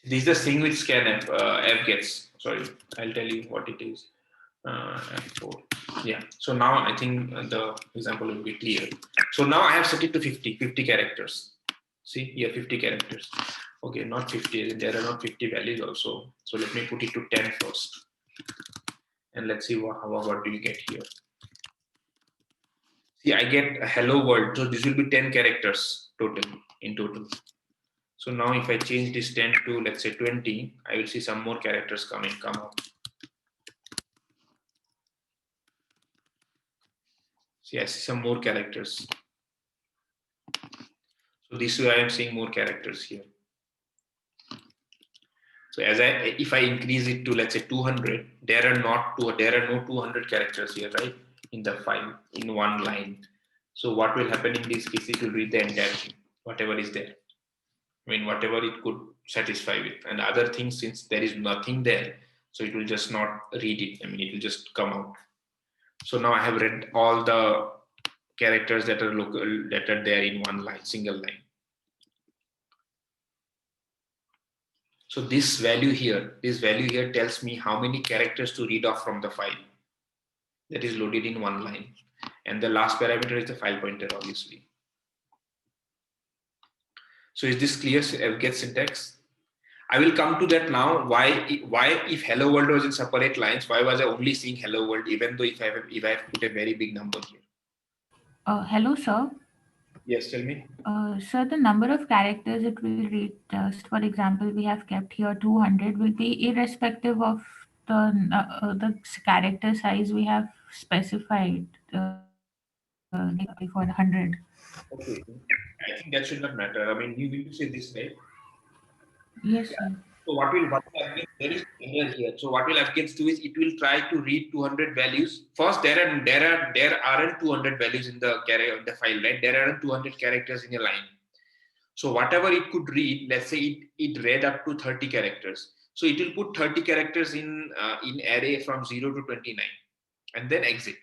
This is the thing with scanf, fgets. Sorry, I'll tell you what it is. F4. Yeah. So now I think the example will be clear. So now I have set it to 50 characters. See here, 50 characters. Okay, not 50. There are not 50 values also. So let me put it to 10 first. And let's see what do you get here. See, I get a hello world. So this will be 10 characters in total. So now if I change this 10 to, let's say 20, I will see some more characters come up. See, I see some more characters. So this way I am seeing more characters here. So if I increase it to, let's say 200, there are no 200 characters here, right? In the file, in one line. So what will happen in this case? It will read the entire thing, whatever is there. I mean, whatever it could satisfy with. And other things, since there is nothing there, so it will just not read it. I mean, it will just come out. So now I have read all the characters that are there in one line, single line. So this value here tells me how many characters to read off from the file that is loaded in one line. And the last parameter is the file pointer, obviously. So is this clear, fget syntax? I will come to that now. Why if hello world was in separate lines, why was I only seeing hello world, even though if I have put a very big number here? Hello, sir. Yes, tell me. Sir, the number of characters it will read, just for example, we have kept here 200, will be irrespective of the character size we have specified for 100. Okay, I think that should not matter. I mean, you will say this, right? Yes, sir. So what will there is error here. So what will fgets do is it will try to read 200 values. First, there aren't 200 values in the file, right? There aren't 200 characters in a line. So whatever it could read, let's say it read up to 30 characters. So it will put 30 characters in array from 0 to 29 and then exit.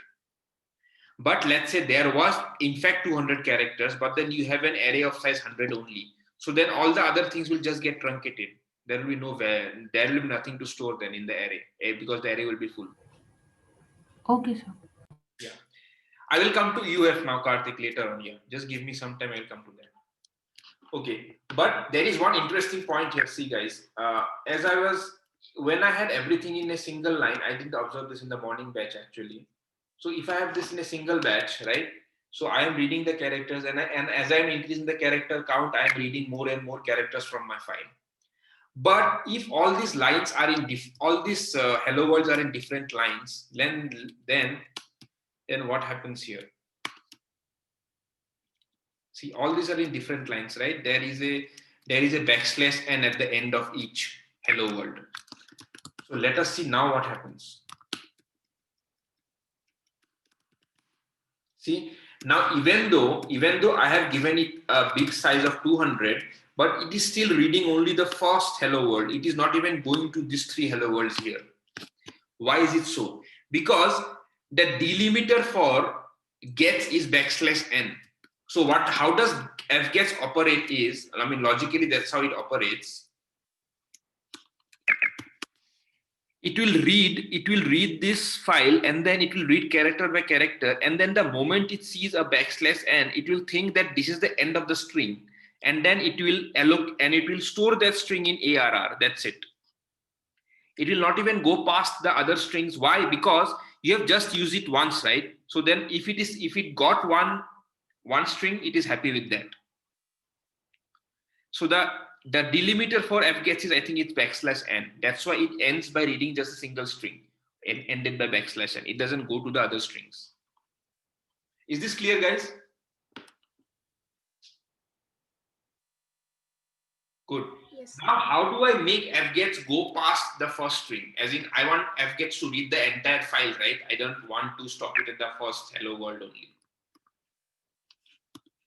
But let's say there was in fact 200 characters, but then you have an array of size 100 only. So then all the other things will just get truncated. There will be nothing to store then in the array because the array will be full. Okay, sir. Yeah. I will come to UF now, Karthik, later on. Yeah. Just give me some time, I will come to that. Okay. But there is one interesting point here. See, guys, when I had everything in a single line, I didn't observe this in the morning batch actually. So if I have this in a single batch, right? So I am reading the characters and as I am increasing the character count, I am reading more and more characters from my file. But if all these lines are in hello worlds are in different lines, then what happens here? See, all these are in different lines, right? There is a backslash n at the end of each hello world. So let us see now what happens. See, now even though I have given it a bit size of 200, but it is still reading only the first hello world. It is not even going to these 3 hello worlds here. Why is it so? Because the delimiter for gets is \n. So how does fgets operate is, I mean, logically that's how it operates. It will read this file, and then it will read character by character, and then the moment it sees a \n, it will think that this is the end of the string, and then it will store that string in ARR. That's it. It will not even go past the other strings. Why? Because you have just used it once, right? So then if it got one string, it is happy with that. So the delimiter for fgets is, I think it's \n. That's why it ends by reading just a single string and ended by \n. It doesn't go to the other strings. Is this clear, guys? Good. Yes. Now, how do I make fgets go past the first string? As in, I want fgets to read the entire file, right? I don't want to stop it at the first hello world only.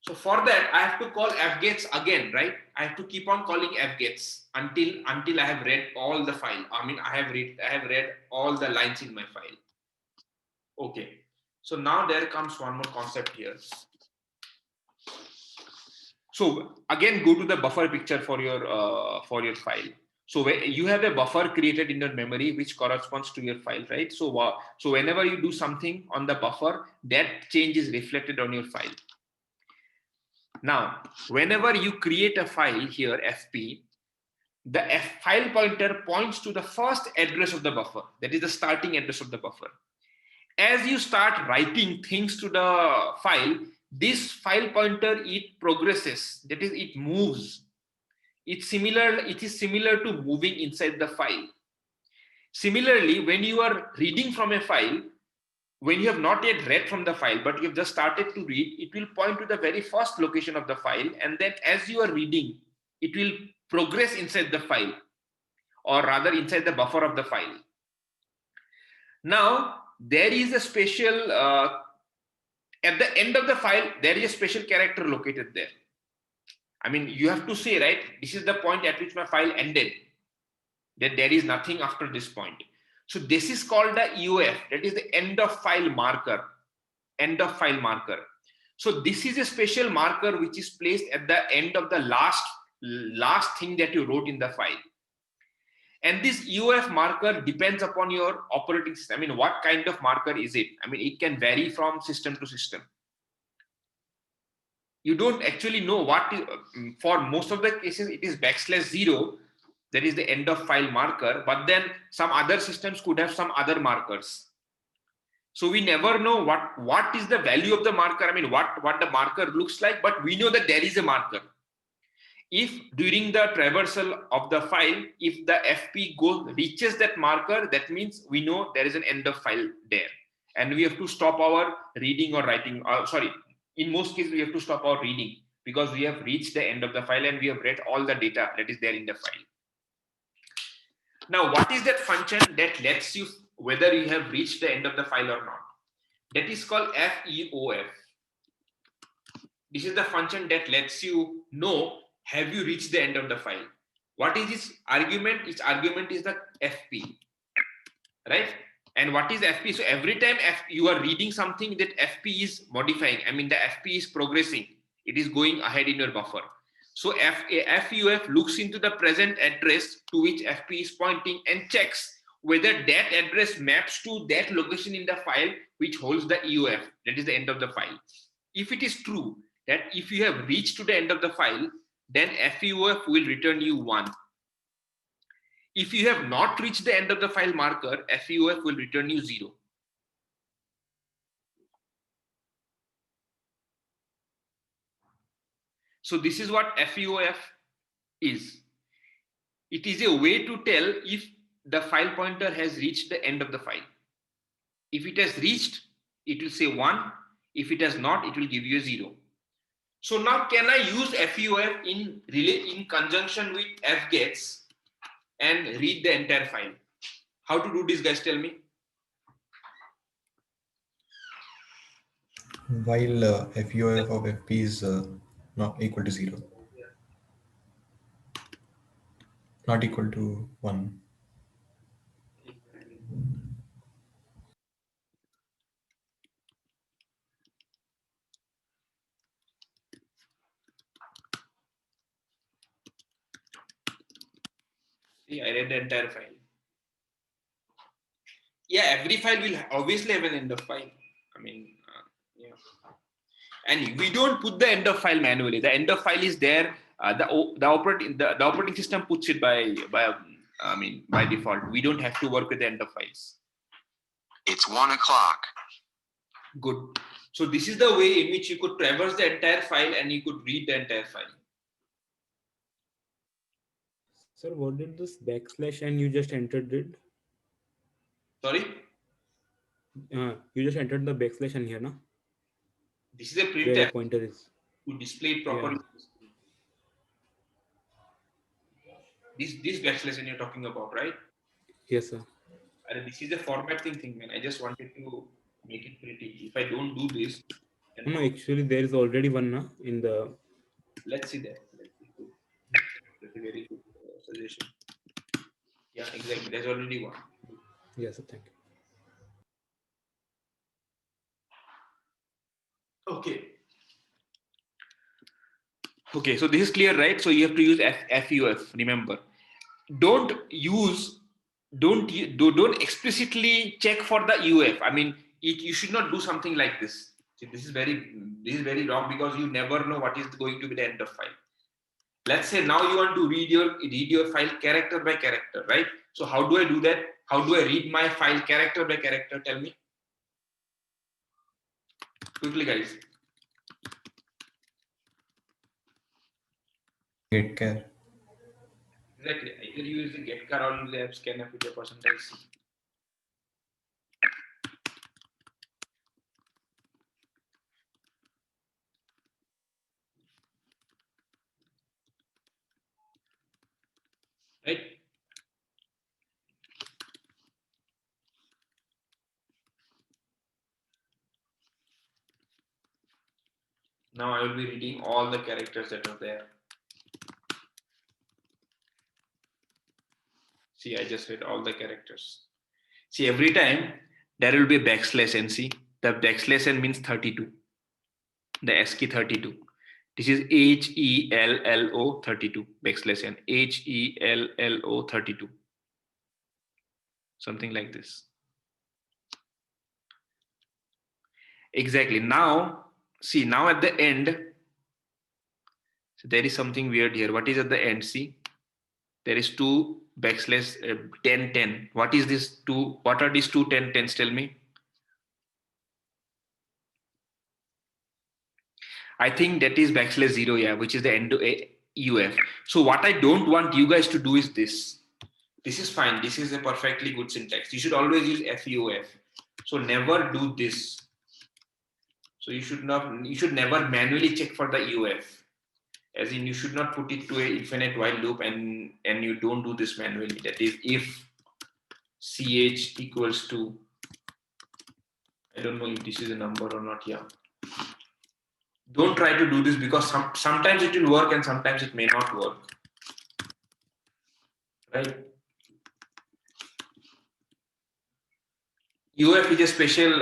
So for that, I have to call fgets again, right? I have to keep on calling fgets until I have read all the file. I mean, I have read all the lines in my file. Okay. So now there comes one more concept here. So again, go to the buffer picture for your file. So you have a buffer created in your memory which corresponds to your file, right? So whenever you do something on the buffer, that change is reflected on your file. Now, whenever you create a file here, fp, the file pointer points to the first address of the buffer. That is the starting address of the buffer. As you start writing things to the file, this file pointer, it progresses. That is, it moves. It is similar to moving inside the file. Similarly, when you are reading from a file, when you have not yet read from the file, but you have just started to read, it will point to the very first location of the file. And then as you are reading, it will progress inside the file, or rather inside the buffer of the file. Now, there is a special, at the end of the file, there is a special character located there. I mean, you have to say, right, this is the point at which my file ended, that there is nothing after this point. So this is called the EOF, that is the end of file marker. End of file marker. So this is a special marker which is placed at the end of the last thing that you wrote in the file. And this EOF marker depends upon your operating system. I mean, what kind of marker is it? I mean, it can vary from system to system. You don't actually know what, for most of the cases, it is \0. That is the end of file marker, but then some other systems could have some other markers. So we never know what is the value of the marker. I mean, what the marker looks like, but we know that there is a marker. If during the traversal of the file, if the FP reaches that marker, that means we know there is an end of file there. And we have to stop our reading or writing. In most cases, we have to stop our reading because we have reached the end of the file and we have read all the data that is there in the file. Now, what is that function that lets you whether you have reached the end of the file or not? That is called FEOF. This is the function that lets you know, have you reached the end of the file? What is its argument? Its argument is the FP, right? And what is FP? So every time you are reading something, that FP is modifying. I mean, the FP is progressing. It is going ahead in your buffer. So FEOF looks into the present address to which FP is pointing and checks whether that address maps to that location in the file which holds the EOF, that is the end of the file. If it is true that if you have reached to the end of the file, then FEOF will return you 1. If you have not reached the end of the file marker, FEOF will return you 0. So this is what FEOF is. It is a way to tell if the file pointer has reached the end of the file. If it has reached, it will say 1. If it has not, it will give you a 0. So now can I use FEOF in conjunction with fgets and read the entire file? How to do this, guys? Tell me. while FUF of FP is not equal to 0, not equal to 1. See, I read the entire file. Yeah, every file will obviously have an end of file. I mean, yeah. And we don't put the end of file manually. The end of file is there. The operating system puts it by default. We don't have to work with the end of files. It's 1 o'clock. Good. So this is the way in which you could traverse the entire file and you could read the entire file. Sir, what did this backslash and you just entered it? Sorry? You just entered the backslash and here, no? This is a Where the printf pointer is. to display it properly. Yeah. This backslash you're talking about, right? Yes, sir. And this is a formatting thing, man. I just wanted to make it pretty. If I don't do this, then No, actually there is already one na, in the. Let's see that. That's a very good suggestion. Yeah, exactly. There's already one. Yes, sir. Thank you. Okay, so this is clear, right? So you have to use FUF. Remember, don't explicitly check for the UF. I mean, you should not do something like this. See, this is very wrong because you never know what is going to be the end of file. Let's say now you want to read your file character by character, right? So how do I do that? How do I read my file character by character? Tell me quickly, guys. Getchar. Exactly. Either you use the getchar or use the app scanner with your percentage C. Right? Now I will be reading all the characters that are there. See, I just read all the characters. See, every time there will be a backslash n. See, the backslash n means 32. The ASCII 32. This is HELLO 32 backslash n. HELLO 32. Something like this. Exactly. Now, see, now at the end, so there is something weird here. What is at the end? See, there is 2 backslash 10 10. What is this 2? What are these 2 10 10s? Tell me. I think that is backslash 0, yeah, which is the end UF. So what I don't want you guys to do is this. This is fine. This is a perfectly good syntax. You should always use FUF. So never do this. So you should never manually check for the UF. As in, you should not put it to an infinite while loop and you don't do this manually. That is, if ch equals to, I don't know if this is a number or not. Yeah. Don't try to do this because sometimes it will work and sometimes it may not work. Right? UF is a special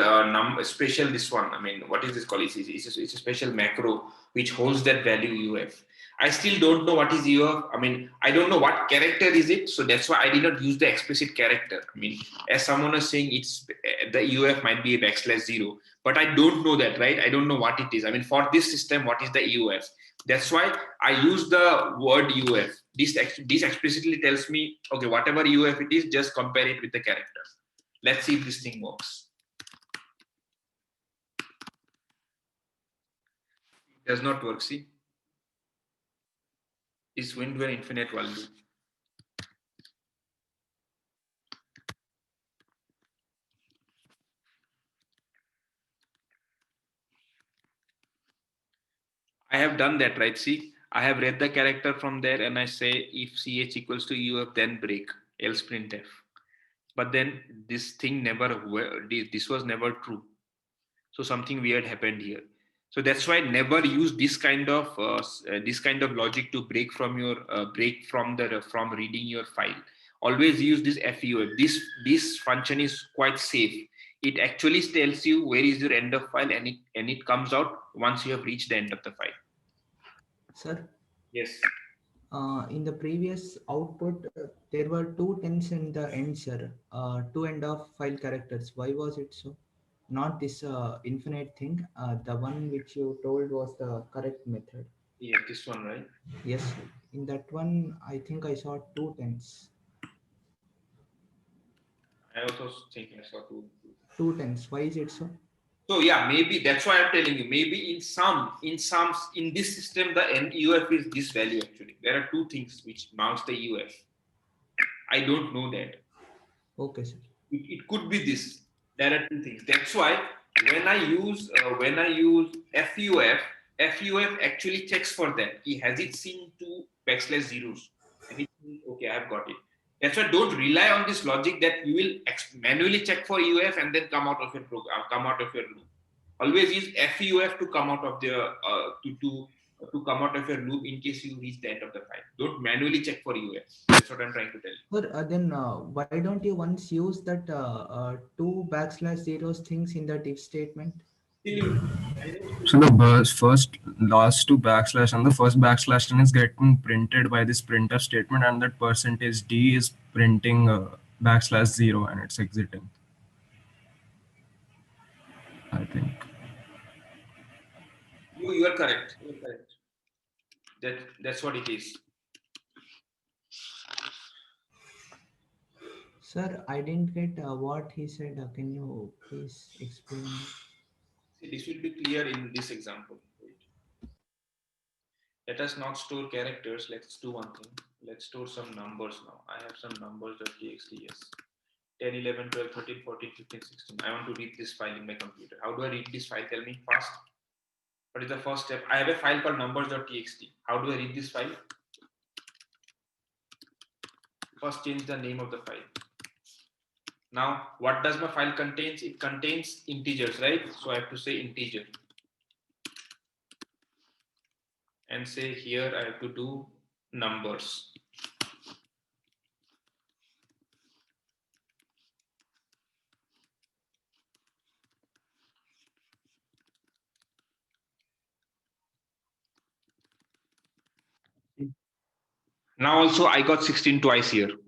this one. I mean, what is this called? It's a special macro which holds that value UF. I still don't know what is UF. I mean, I don't know what character is it. So that's why I did not use the explicit character. I mean, as someone was saying, it's the UF might be a backslash 0, but I don't know that, right? I don't know what it is. I mean, for this system, what is the UF? That's why I use the word UF. This explicitly tells me, okay, whatever UF it is, just compare it with the character. Let's see if this thing works. It does not work, see? It's went to an infinite value. I have done that, right? See, I have read the character from there and I say if ch equals to UF, then break, else printf. But then this thing never, this was never true. So something weird happened here. So that's why never use this kind of logic to break from reading your file. Always use this FUF. This function is quite safe. It actually tells you where is your end of file, and it comes out once you have reached the end of the file. Sir, Yes. in the previous output, there were 2 tens in the end, sir. 2 end of file characters. Why was it so? Not this infinite thing. The one which you told was the correct method. Yeah, this one, right? Yes, sir. In that one, I think I saw 2 tens. I also think I saw 2. 2 tens. Why is it so? So yeah, maybe that's why I'm telling you. Maybe in this system, the UF is this value actually. There are 2 things which marks the UF. I don't know that. Okay, sir. It could be this. There are 2 things. That's why when I use FUF, FUF actually checks for that. Has it seen 2 backslash zeros? And it means, okay, I've got it. That's why don't rely on this logic that you will manually check for UF and then come out of your program, come out of your loop. Always use FUF to come out of the to come out of your loop in case you reach the end of the file. Don't manually check for UF. That's what I'm trying to tell you. Sir, then why don't you once use that 2 backslash zeros things in that if statement? So the last 2 backslash and the first backslash is getting printed by this printf statement, and that %d is printing /0 and it's exiting, I think. You are correct. You are correct. That's what it is. Sir, I didn't get what he said. Can you please explain? See, this will be clear in this example. Let us not store characters. Let's do one thing. Let's store some numbers now. I have some numbers.txt. Yes. 10, 11, 12, 13, 14, 15, 16. I want to read this file in my computer. How do I read this file? Tell me fast. What is the first step? I have a file called numbers.txt. How do I read this file? First, change the name of the file. Now, what does my file contains? It contains integers, right? So I have to say integer. And say here I have to do numbers. Now also I got 16 twice here.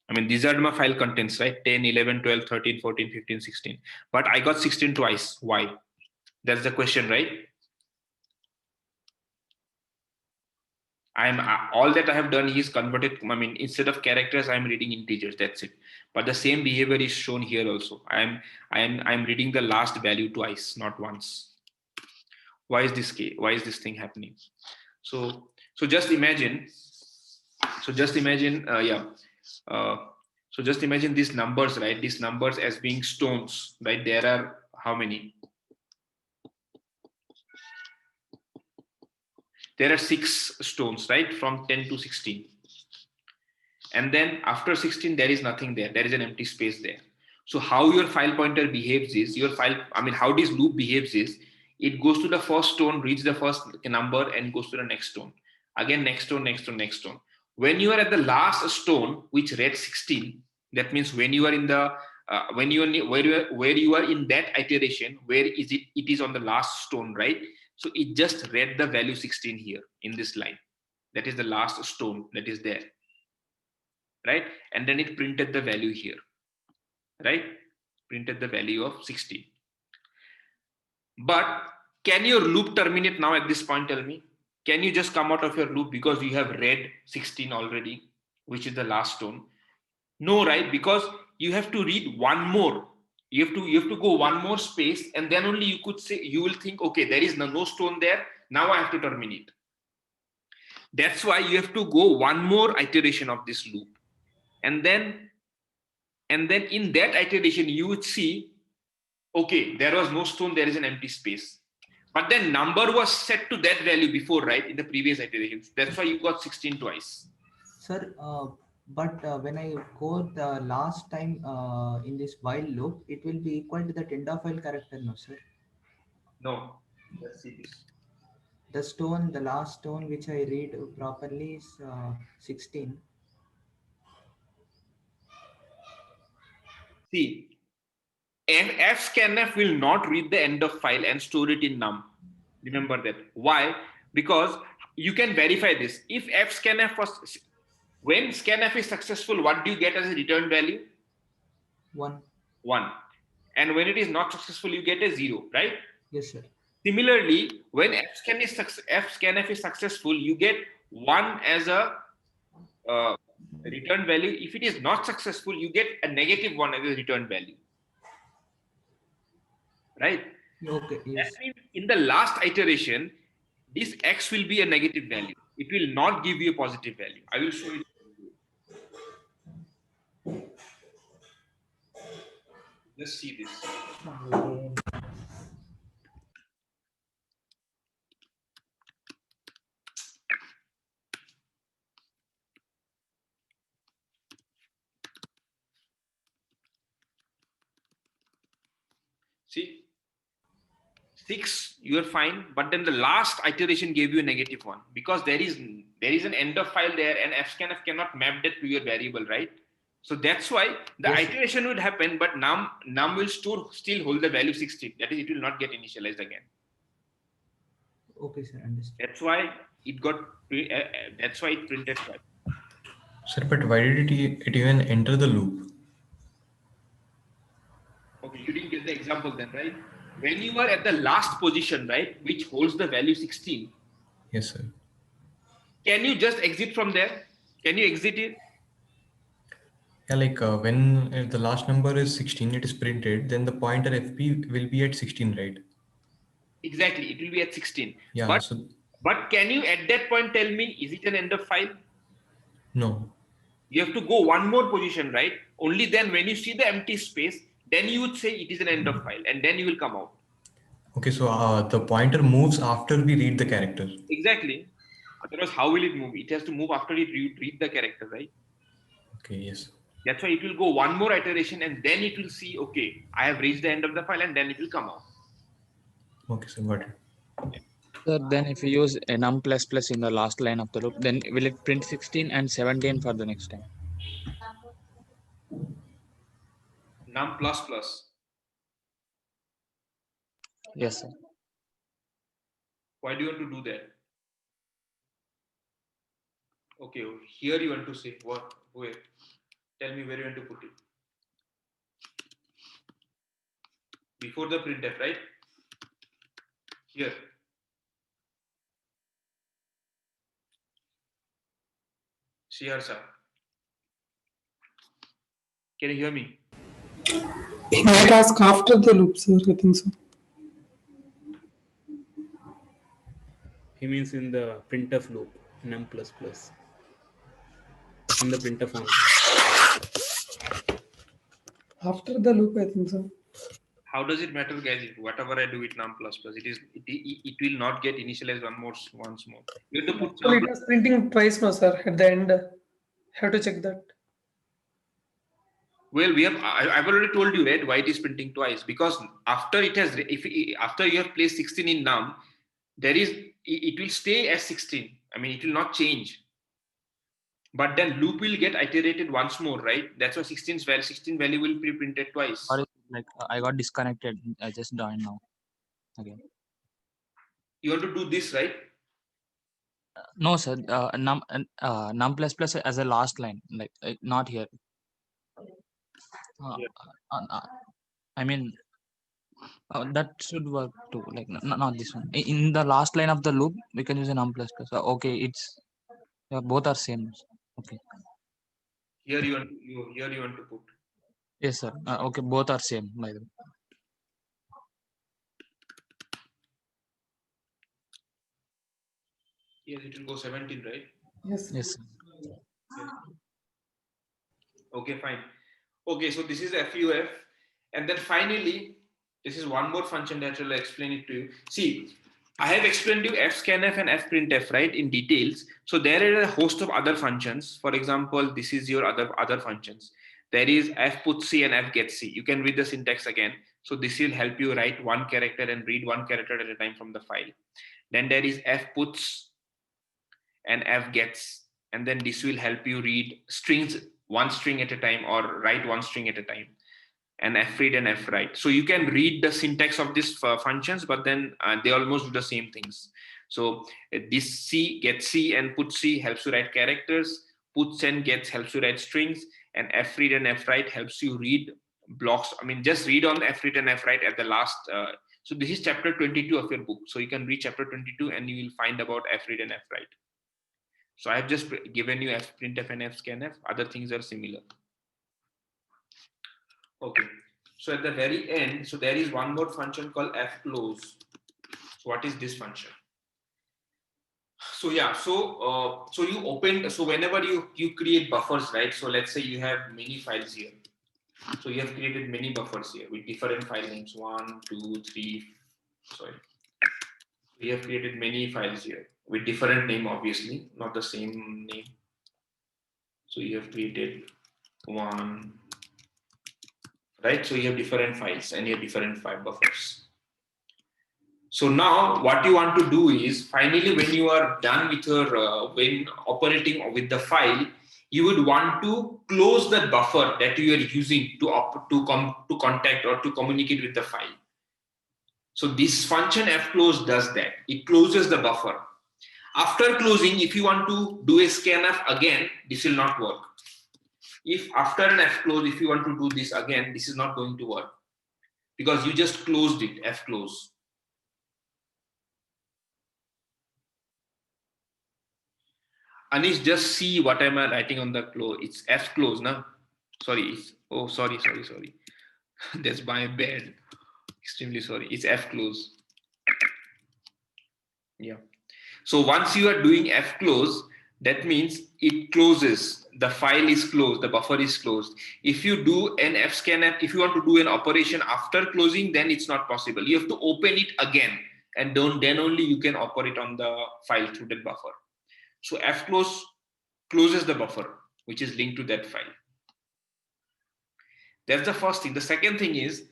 I mean, these are my file contents, right? 10, 11, 12, 13, 14, 15, 16. But I got 16 twice. Why? That's the question, right? All that I have done is converted. I mean, instead of characters, I'm reading integers. That's it. But the same behavior is shown here also. I'm reading the last value twice, not once. Why is this case? Why is this thing happening? So just imagine. So just imagine these numbers, right? These numbers as being stones, right? There are how many? There are 6 stones, right? From 10 to 16. And then after 16, there is nothing there. There is an empty space there. So how your file pointer behaves is, how this loop behaves is, it goes to the first stone, reads the first number and goes to the next stone. Again, next stone, next stone, next stone. When you are at the last stone, which read 16, that means when you are in the where you are in that iteration, where is it? It is on the last stone, right? So it just read the value 16 here in this line. That is the last stone that is there, right? And then it printed the value here, right? Printed the value of 16. But can your loop terminate now at this point? Tell me. Can you just come out of your loop because you have read 16 already, which is the last stone? No, right? Because you have to read one more. You have to go one more space, and then only you could say, you will think, okay, there is no stone there. Now I have to terminate. That's why you have to go one more iteration of this loop. And then in that iteration, you would see, okay, there was no stone, there is an empty space. But then number was set to that value before, right? In the previous iterations. That's why you got 16 twice. Sir, But when I code the last time in this while loop, it will be equal to that end of while character, no sir? No, let's see this. The stone, the last stone which I read properly is 16. See, and fscanf will not read the end of file and store it in num. Remember that. Why? Because you can verify this. If fscanf was, when scanf is successful, what do you get as a return value? 1. 1. And when it is not successful, you get a 0, right? Yes, sir. Similarly, when fscanf is successful, you get 1 as a return value. If it is not successful, you get a -1 as a return value. Right? Okay, yes. That means in the last iteration, this x will be a negative value. It will not give you a positive value. I will show you. Let's see this. See, 6, you are fine, but then the last iteration gave you a -1 because there is an end of file there, and fscanf cannot map that to your variable, right? So that's why the Yes. iteration would happen, but num will still hold the value 16. That is, it will not get initialized again. Okay, sir, understood. That's why it got. That's why it printed twice. Sir, but why did it even enter the loop? Okay, you didn't get the example then, right? When you are at the last position, right, which holds the value 16, Yes, sir. can you just exit from there? Can you exit it? Yeah, like when the last number is 16, it is printed, then the pointer FP will be at 16, right? Exactly, it will be at 16. Yeah, But so can you at that point tell me, is it an end of file? no. You have to go one more position, right? Only then when you see the empty space, then you would say it is an end of file, and then you will come out. Okay, so the pointer moves after we read the character. Exactly. Otherwise, how will it move? It has to move after it read the character, right? Okay, yes. That's why it will go one more iteration, and then it will see, okay, I have reached the end of the file, and then it will come out. Okay, so got it. So then if you use num++ in the last line of the loop, then will it print 16 and 17 for the next time? Num++. Yes, sir. Why do you want to do that? Okay, here you want to say what? Where? Tell me where you want to put it. Before the printf, right? Here. Siharsa. Can you hear me? He might ask after the loop, sir. I think so. He means in the printf loop, num++. In the printf only. After the loop, I think so. How does it matter, guys? Whatever I do with num++, it will not get initialized once more. You have to put. Actually, it was printing twice, no, sir. At the end, have to check that. Well, I've already told you, right, why it is printing twice. Because after it has, after you have placed 16 in num, it will stay as 16. I mean, it will not change. But then loop will get iterated once more, right? That's why 16 value will be printed twice. Sorry, like I got disconnected. I just joined now. Again. You want to do this, right? No, sir. Num++ as a last line, like not here. I mean, that should work too. Like not this one. In the last line of the loop, we can use a num++. Okay, it's both are same. Okay. Here you want to put. Yes, sir. Okay, both are same by the way. Yes, it will go 17, right? Yes. Yes, sir. Yes. Okay, fine. Okay, so this is FUF. And then finally, this is one more function that will explain it to you. See, I have explained you fscanf and fprintf, right, in details. So there are a host of other functions. For example, this is your other functions. There is fputc and fgetc. You can read the syntax again. So this will help you write one character and read one character at a time from the file. Then there is fputs and fgets, and then this will help you read strings, one string at a time, or write one string at a time. And fread and fwrite. So you can read the syntax of these functions, but then they almost do the same things. So this c, getc and putc helps you write characters. Puts and gets helps you write strings, and fread and fwrite helps you read blocks. I mean, just read on fread and fwrite at the last. So this is chapter 22 of your book. So you can read chapter 22 and you will find about fread and fwrite. So I have just given you fprintf and fscanf. Other things are similar. Okay, so at the very end, so there is one more function called fclose. So what is this function? So yeah, so you open, so whenever you create buffers, right? So let's say you have many files here. So you have created many buffers here with different file names, 1, 2, 3. Sorry, we have created many files here with different name, obviously, not the same name. So you have created 1. Right, so you have different files and you have different file buffers. So now what you want to do is, finally, when you are done with your when operating with the file, you would want to close the buffer that you are using to contact or to communicate with the file. So this function fclose does that. It closes the buffer. After closing, if you want to do a scanf again, this will not work. If after an fclose, if you want to do this again, this is not going to work because you just closed it, fclose. Anish, just see what am I writing on the close. It's fclose, no? Sorry. Oh, sorry. That's my bad. Extremely sorry. It's fclose. Yeah. So once you are doing fclose, that means it closes. The file is closed, the buffer is closed. If you do an fscanf, if you want to do an operation after closing, then it's not possible. You have to open it again, and then only you can operate on the file through that buffer. So fclose closes the buffer, which is linked to that file. That's the first thing. The second thing is,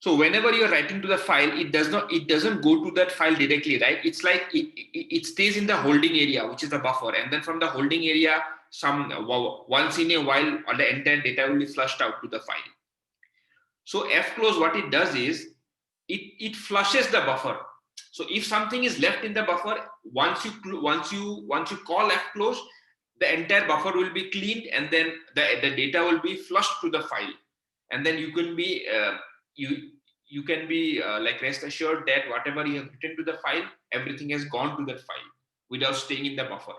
so whenever you're writing to the file, it doesn't go to that file directly, right? It's like it stays in the holding area, which is the buffer, and then from the holding area, once in a while, all the entire data will be flushed out to the file. So fclose, what it does is it flushes the buffer. So if something is left in the buffer, once you call fclose, the entire buffer will be cleaned, and then the data will be flushed to the file, and then you can be you can be like rest assured that whatever you have written to the file, everything has gone to that file without staying in the buffer.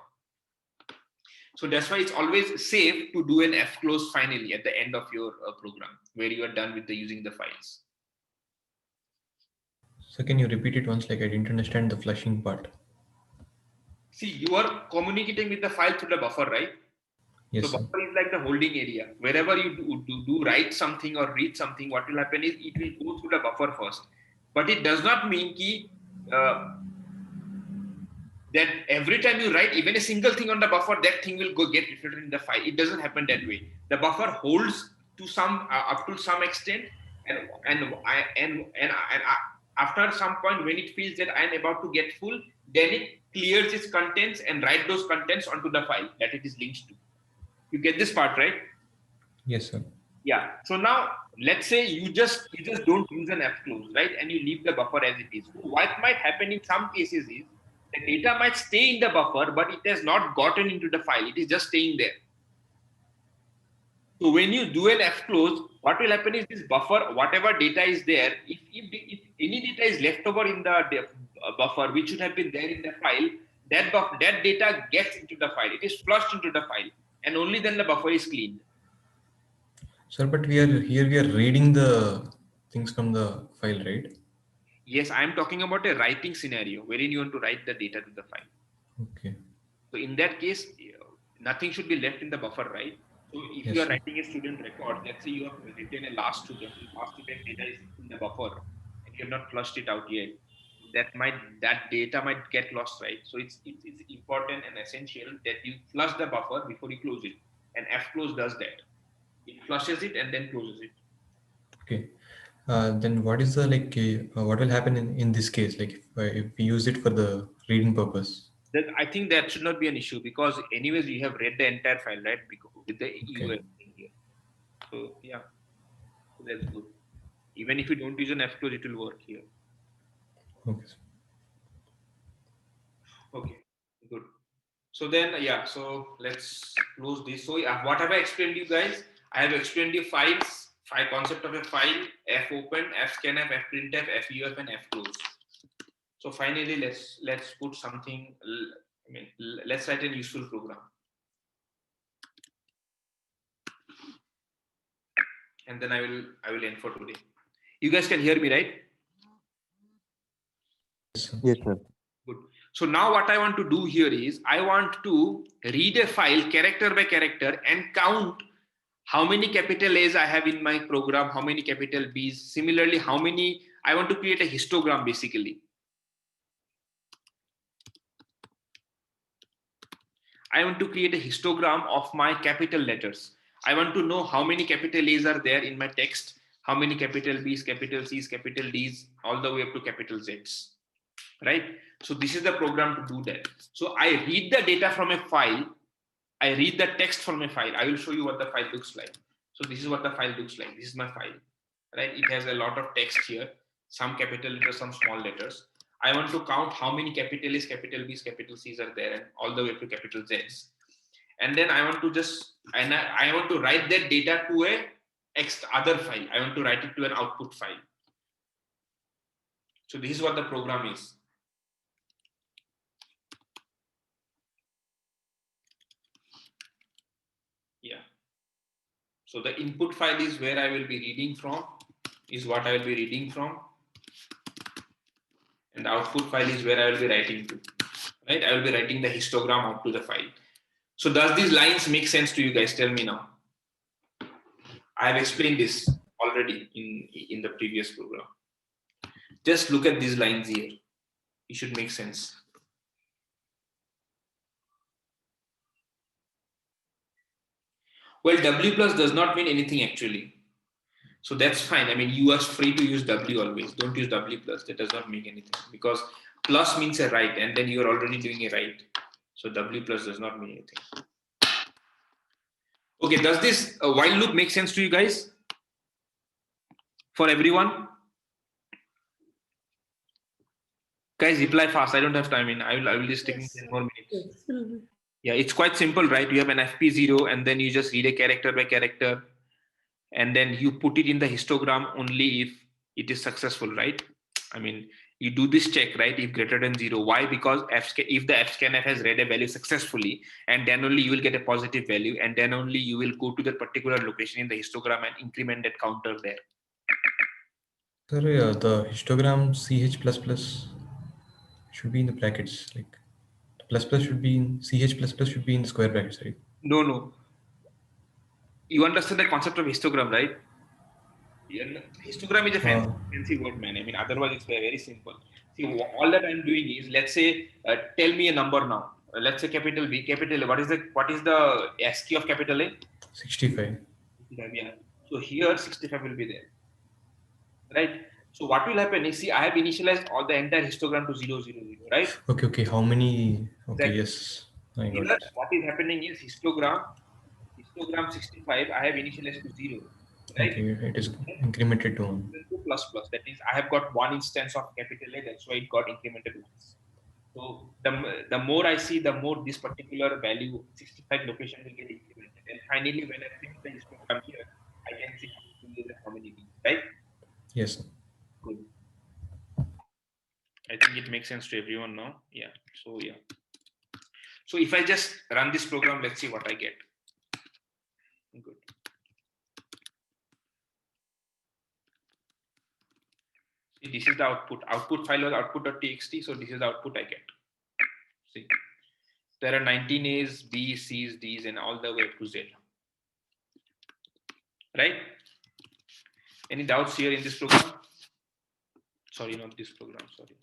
So that's why it's always safe to do an fclose finally at the end of your program, where you are done with using the files. So can you repeat it once? Like I didn't understand the flushing part. See, you are communicating with the file through the buffer, right? Yes, so sir. buffer is like the holding area. Wherever you do write something or read something, what will happen is it will go through the buffer first. But it does not mean that every time you write even a single thing on the buffer, that thing will get reflected in the file. It doesn't happen that way. The buffer holds to some up to some extent, and after some point when it feels that I am about to get full, then it clears its contents and write those contents onto the file that it is linked to. You get this part, right? Yes, sir. Yeah. So now let's say you just don't use an fclose, right? And you leave the buffer as it is. What might happen in some cases is the data might stay in the buffer, but it has not gotten into the file. It is just staying there. So when you do an fclose, what will happen is this buffer, whatever data is there, if any data is left over in the buffer, which should have been there in the file, that data gets into the file. It is flushed into the file, and only then the buffer is cleaned. Sir, but we are reading the things from the file, right? Yes, I am talking about a writing scenario wherein you want to write the data to the file. Okay. So in that case, nothing should be left in the buffer, right? So if Yes, you are sir. writing a student record, let's say you have written a last student data is in the buffer and you have not flushed it out yet. that data might get lost, right? So it's important and essential that you flush the buffer before you close it. And fclose does that. It flushes it and then closes it. Okay. Then what is the what will happen in this case? Like if we use it for the reading purpose? Then I think that should not be an issue because anyways you have read the entire file, right? Because with the EU thing here. So yeah, so that's good. Even if you don't use an fclose, it will work here. Okay. Okay, good. So then, yeah, so let's close this. So yeah, what have I explained to you guys? I have explained you concept of a file, fopen, fscanf, fprintf, fuf, and fclose. So finally, let's put something. I mean, let's write a useful program, and then I will end for today. You guys can hear me, right? Yes, sir. Good. So now what I want to do here is I want to read a file character by character and count how many capital A's I have in my program, how many capital B's. Similarly, I want to create a histogram basically. I want to create a histogram of my capital letters. I want to know how many capital A's are there in my text, how many capital B's, capital C's, capital D's, all the way up to capital Z's, right? So this is the program to do that. So I read the data from a file. I read the text from a file. I will show you what the file looks like. So this is what the file looks like. This is my file, right? It has a lot of text here, some capital letters, some small letters. I want to count how many capital A's, capital B's, capital C's are there and all the way to capital Z's. And then I want to I want to write that data to a other file. I want to write it to an output file. So this is what the program is. Yeah. So the input file is where I will be reading from, is what I will be reading from. And the output file is where I will be writing to, right? I will be writing the histogram out to the file. So does these lines make sense to you guys? Tell me now. I have explained this already in the previous program. Just look at these lines here. It should make sense. Well, W plus does not mean anything actually. So that's fine. I mean, you are free to use W always. Don't use W plus. That does not make anything because plus means a write and then you are already doing a write. So W plus does not mean anything. Okay, does this while loop make sense to you guys? For everyone? Guys, reply fast. I don't have time. I will just take 10 more minutes. Yeah, it's quite simple, right? You have an FP0 and then you just read a character by character and then you put it in the histogram only if it is successful, right? I mean, you do this check, right? If greater than 0. Why? Because if the fscanf has read a value successfully, and then only you will get a positive value, and then only you will go to that particular location in the histogram and increment that counter there. Sir, the histogram CH++ should be in the brackets. Like plus plus should be in CH++ should be in the square brackets, right? No. You understand the concept of histogram, right? Yeah, histogram is a fancy word, man. I mean, otherwise it's very simple. See, all that I'm doing is, let's say, tell me a number now. Let's say capital B, capital A. What is the ASCII of capital A? 65. Yeah. So here 65 will be there, right? So what will happen is, see, I have initialized all the entire histogram to 0, 0, 0, right? Okay. How many? Okay, exactly. Yes. I got here, it. what is happening is histogram 65, I have initialized to 0. Right? Okay, it is incremented to 1. Plus. That means I have got one instance of capital A, that's why it got incremented once. So the more I see, the more this particular value 65 location will get incremented. And finally, when I finish the histogram here, I can see how many B's, right? Yes. Good. I think it makes sense to everyone now. Yeah. So if I just run this program, let's see what I get. Good. See, this is the output. Output file was output.txt. So this is the output I get. See, there are 19 A's, B's, C's, D's, and all the way up to Z. Right? Any doubts here in this program? Sorry, not this program. Sorry.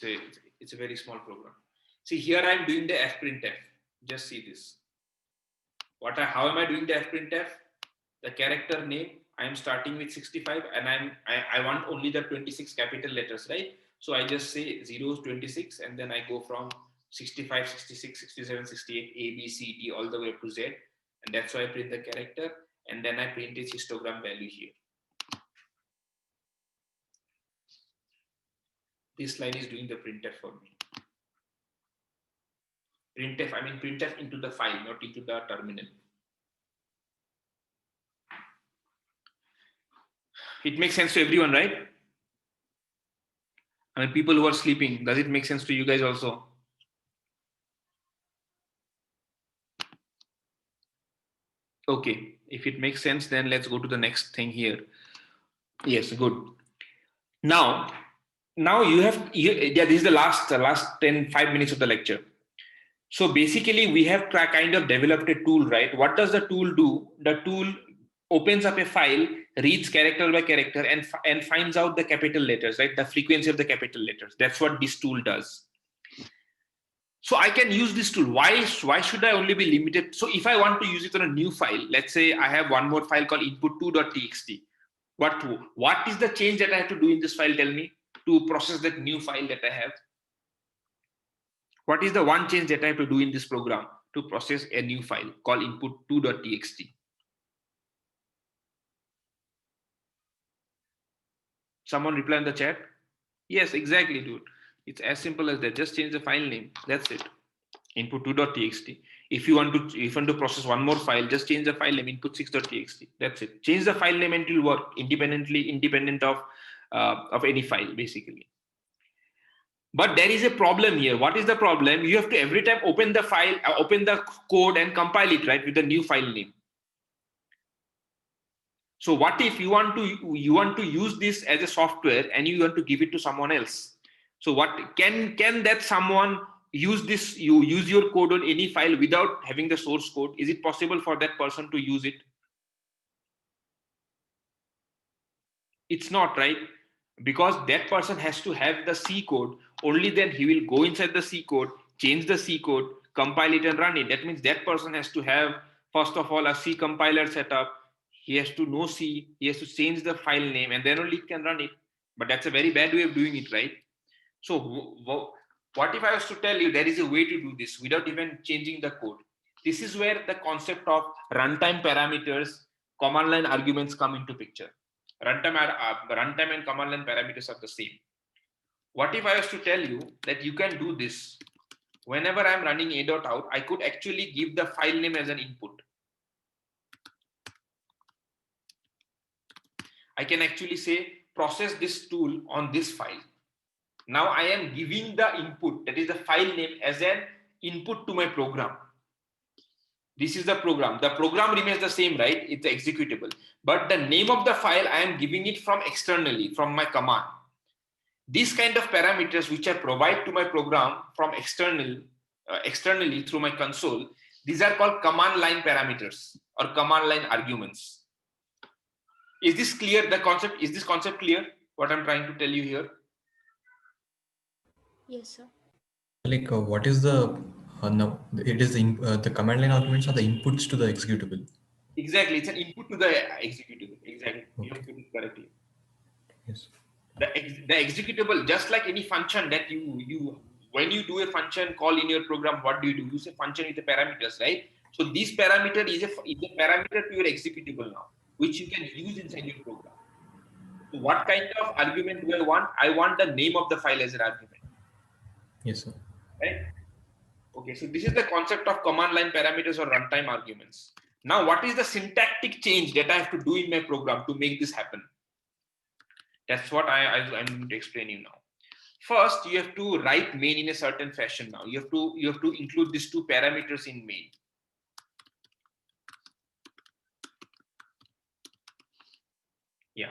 It's a very small program. See, here I'm doing the fprintf. Just see this. How am I doing the fprintf? The character name, I'm starting with 65 and I want only the 26 capital letters, right? So I just say 0, 26, and then I go from 65, 66, 67, 68, A, B, C, D, all the way up to Z. And that's why I print the character, and then I print its histogram value here. This line is doing the printf for me. Printf, I mean printf into the file, not into the terminal. It makes sense to everyone, right? I mean, people who are sleeping, does it make sense to you guys also? Okay, if it makes sense, then let's go to the next thing here. Yes, good. Now you have, yeah, this is the last 5 minutes of the lecture. So basically we have kind of developed a tool, right? What does the tool do? The tool opens up a file, reads character by character, and finds out the capital letters, right? The frequency of the capital letters. That's what this tool does. So I can use this tool. Why should I only be limited? So if I want to use it on a new file, let's say I have one more file called input2.txt. What is the change that I have to do in this file? Tell me, to process that new file that I have. What is the one change that I have to do in this program to process a new file called input2.txt? Someone reply in the chat. Yes, exactly, dude. It's as simple as that. Just change the file name. That's it. Input2.txt. If you want to process one more file, just change the file name, input6.txt. That's it. Change the file name and it will work independent of any file, basically. But there is a problem here. What is the problem? You have to every time open the file, open the code and compile it, right, with the new file name. So what if you want to use this as a software and you want to give it to someone else? So what can that someone use this? You use your code on any file without having the source code. Is it possible for that person to use it? It's not, right? Because that person has to have the C code. Only then he will go inside the C code, change the C code, compile it and run it. That means that person has to have, first of all, a C compiler set up. He has to know C, he has to change the file name, and then only it can run it. But that's a very bad way of doing it, right? So what if I was to tell you there is a way to do this without even changing the code? This is where the concept of runtime parameters, command line arguments come into picture. Runtime and command line parameters are the same. What if I was to tell you that you can do this? Whenever I'm running a.out, I could actually give the file name as an input. I can actually say, process this tool on this file. Now I am giving the input, that is the file name, as an input to my program. This is the program. The program remains the same, right? It's executable. But the name of the file, I am giving it from externally, from my command. These kind of parameters which I provide to my program from externally through my console, these are called command line parameters or command line arguments. Is this clear? The concept, is this concept clear? What I'm trying to tell you here? Yes, sir. Like what is the no, it is the command line arguments are the inputs to the executable. Exactly, it's an input to the executable. Exactly, you have put it correctly. Yes. The executable, just like any function that you when you do a function call in your program, what do? You say function with the parameters, right? So this parameter is a parameter to your executable now, which you can use inside your program. So what kind of argument do I want? I want the name of the file as an argument. Yes, sir. Right? Okay, so this is the concept of command line parameters or runtime arguments. Now, what is the syntactic change that I have to do in my program to make this happen? That's what I'm going to explain you now. First, you have to write main in a certain fashion now. You have to include these two parameters in main. Yeah.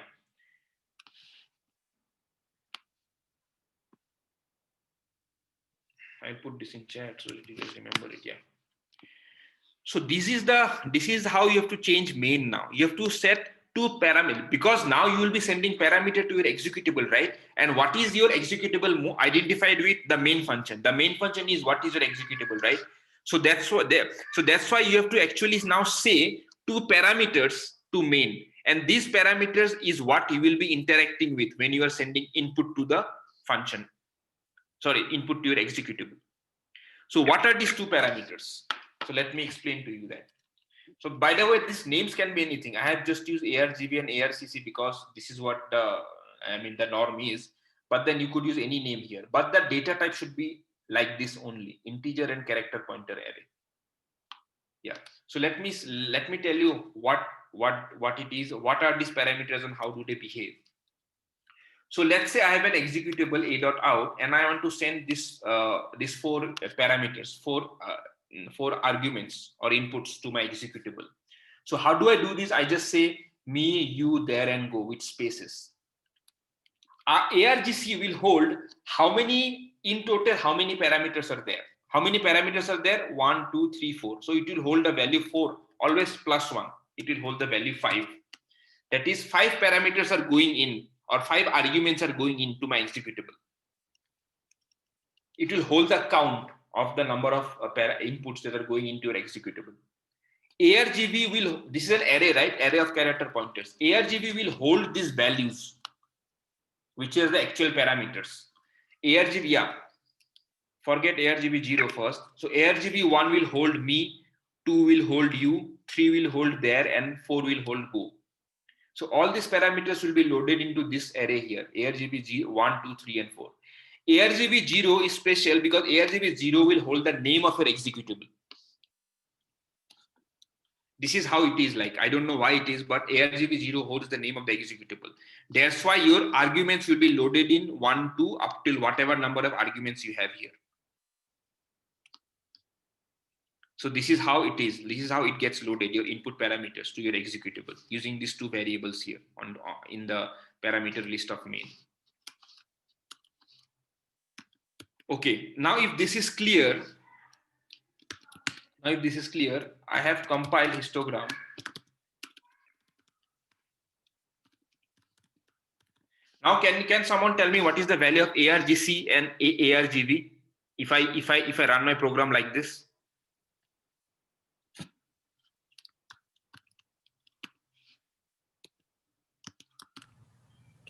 I put this in chat so that you guys remember it. Yeah. So this is how you have to change main now. You have to set two parameters, because now you will be sending parameter to your executable, right? And what is your executable identified with the main function? The main function is what is your executable, right? So that's what there. So that's why you have to actually now say two parameters to main, and these parameters is what you will be interacting with when you are sending input to the function. Sorry, input to your executable. So what are these two parameters? So let me explain to you that. So by the way, these names can be anything. I have just used ARGB and ARCC because this is what the norm is. But then you could use any name here. But the data type should be like this only: integer and character pointer array. Yeah. So let me tell you what it is. What are these parameters and how do they behave? So let's say I have an executable a.out and I want to send this these four parameters, four arguments or inputs to my executable. So how do I do this? I just say me, you, there, and go with spaces. ARGC will hold how many in total, how many parameters are there. How many parameters are there? 1, 2, 3, 4. So it will hold the value 4, always plus 1. It will hold the value 5. That is 5 parameters are going in, or 5 arguments are going into my executable. It will hold the count of the number of inputs that are going into your executable. ARGB will, this is an array, right? Array of character pointers. ARGB will hold these values, which is the actual parameters. ARGB, yeah. Forget ARGB 0 first. So ARGB 1 will hold me, 2 will hold you, 3 will hold there, and 4 will hold go. So all these parameters will be loaded into this array here, ARGB 1, 2, 3, and 4. ARGB 0 is special because ARGB 0 will hold the name of your executable. This is how it is like. I don't know why it is, but ARGB 0 holds the name of the executable. That's why your arguments will be loaded in 1, 2, up till whatever number of arguments you have here. So this is how it is. This is how it gets loaded, your input parameters to your executable, using these two variables here in the parameter list of main. Okay, now if this is clear, I have compiled histogram. Now can someone tell me what is the value of ARGC and ARGB if I run my program like this?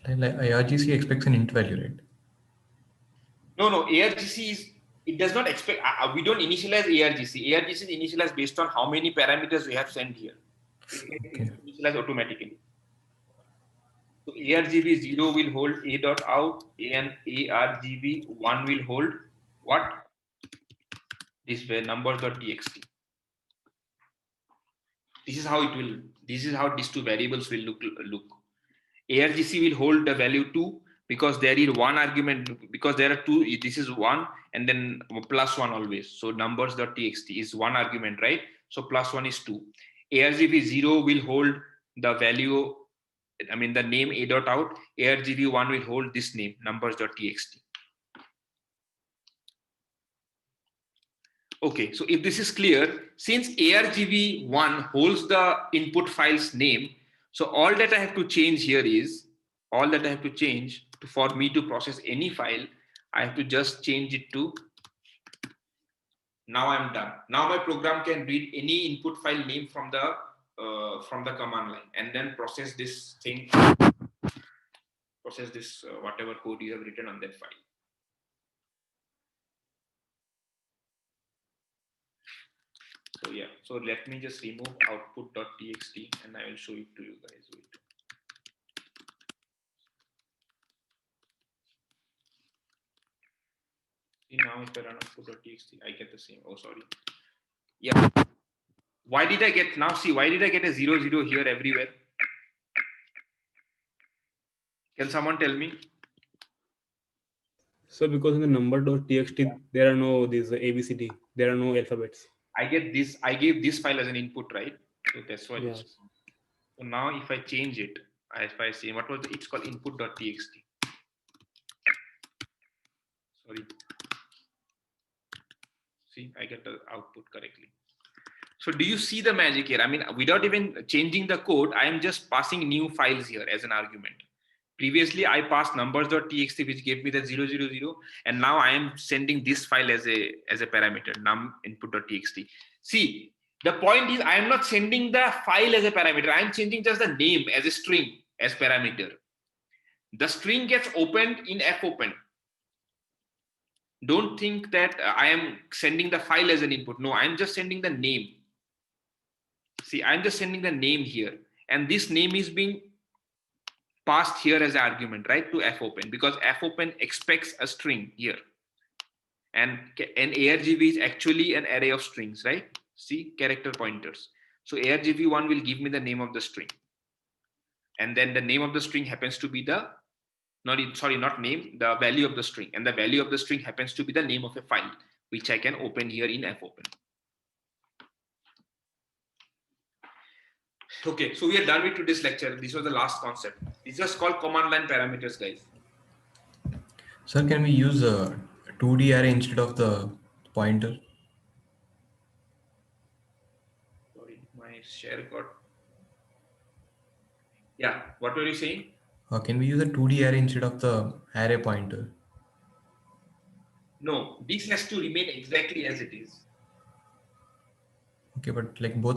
Like ARGC expects an int value, right? No, ARGC is, it does not expect, we don't initialize ARGC. ARGC is initialized based on how many parameters we have sent here. It initialize automatically. So ARGB 0 will hold a.out and ARGB 1 will hold what? This way, numbers.txt. This is how it will, this is how these two variables will look. ARGC will hold the value 2 because there is one argument, because there are two, this is 1 and then plus 1 always. So numbers.txt is one argument, right? So plus 1 is 2. ARGB 0 will hold the value, the name a.out. ARGB 1 will hold this name, numbers.txt. Okay, so if this is clear, since ARGB 1 holds the input file's name, so all that I have to change here is, for me to process any file, I have to just change it to, now I'm done. Now my program can read any input file name from the command line and then process this thing, whatever code you have written on that file. So yeah, so let me just remove output.txt and I will show it to you guys. Wait. See, now if I run output.txt, I get the same. Oh, sorry. Yeah. Why did I get a 0, 0 here everywhere? Can someone tell me? So because in the number.txt, there are no these ABCD, there are no alphabets. I gave this file as an input, right? So that's why. Yes. So now if I change it, if I say it's called input.txt. Sorry. See, I get the output correctly. So do you see the magic here? I mean, without even changing the code, I am just passing new files here as an argument. Previously, I passed numbers.txt, which gave me the 000, and now I am sending this file as a parameter, num input.txt. See, the point is I am not sending the file as a parameter. I am changing just the name as a string as parameter. The string gets opened in fopen. Don't think that I am sending the file as an input. No, I'm just sending the name. See, I'm just sending the name here, and this name is being passed here as an argument, right, to fopen, because fopen expects a string here, and an argv is actually an array of strings, right? See, character pointers. So argv1 will give me the name of the string, and then the name of the string happens to be the the value of the string, and the value of the string happens to be the name of a file, which I can open here in fopen. Okay, so we are done with today's lecture. This was the last concept. It's just called command line parameters, guys. Sir, can we use a 2D array instead of the pointer? Sorry, my share got. Yeah, what were you saying? Can we use a 2D array instead of the array pointer? No, this has to remain exactly as it is. Okay, but like both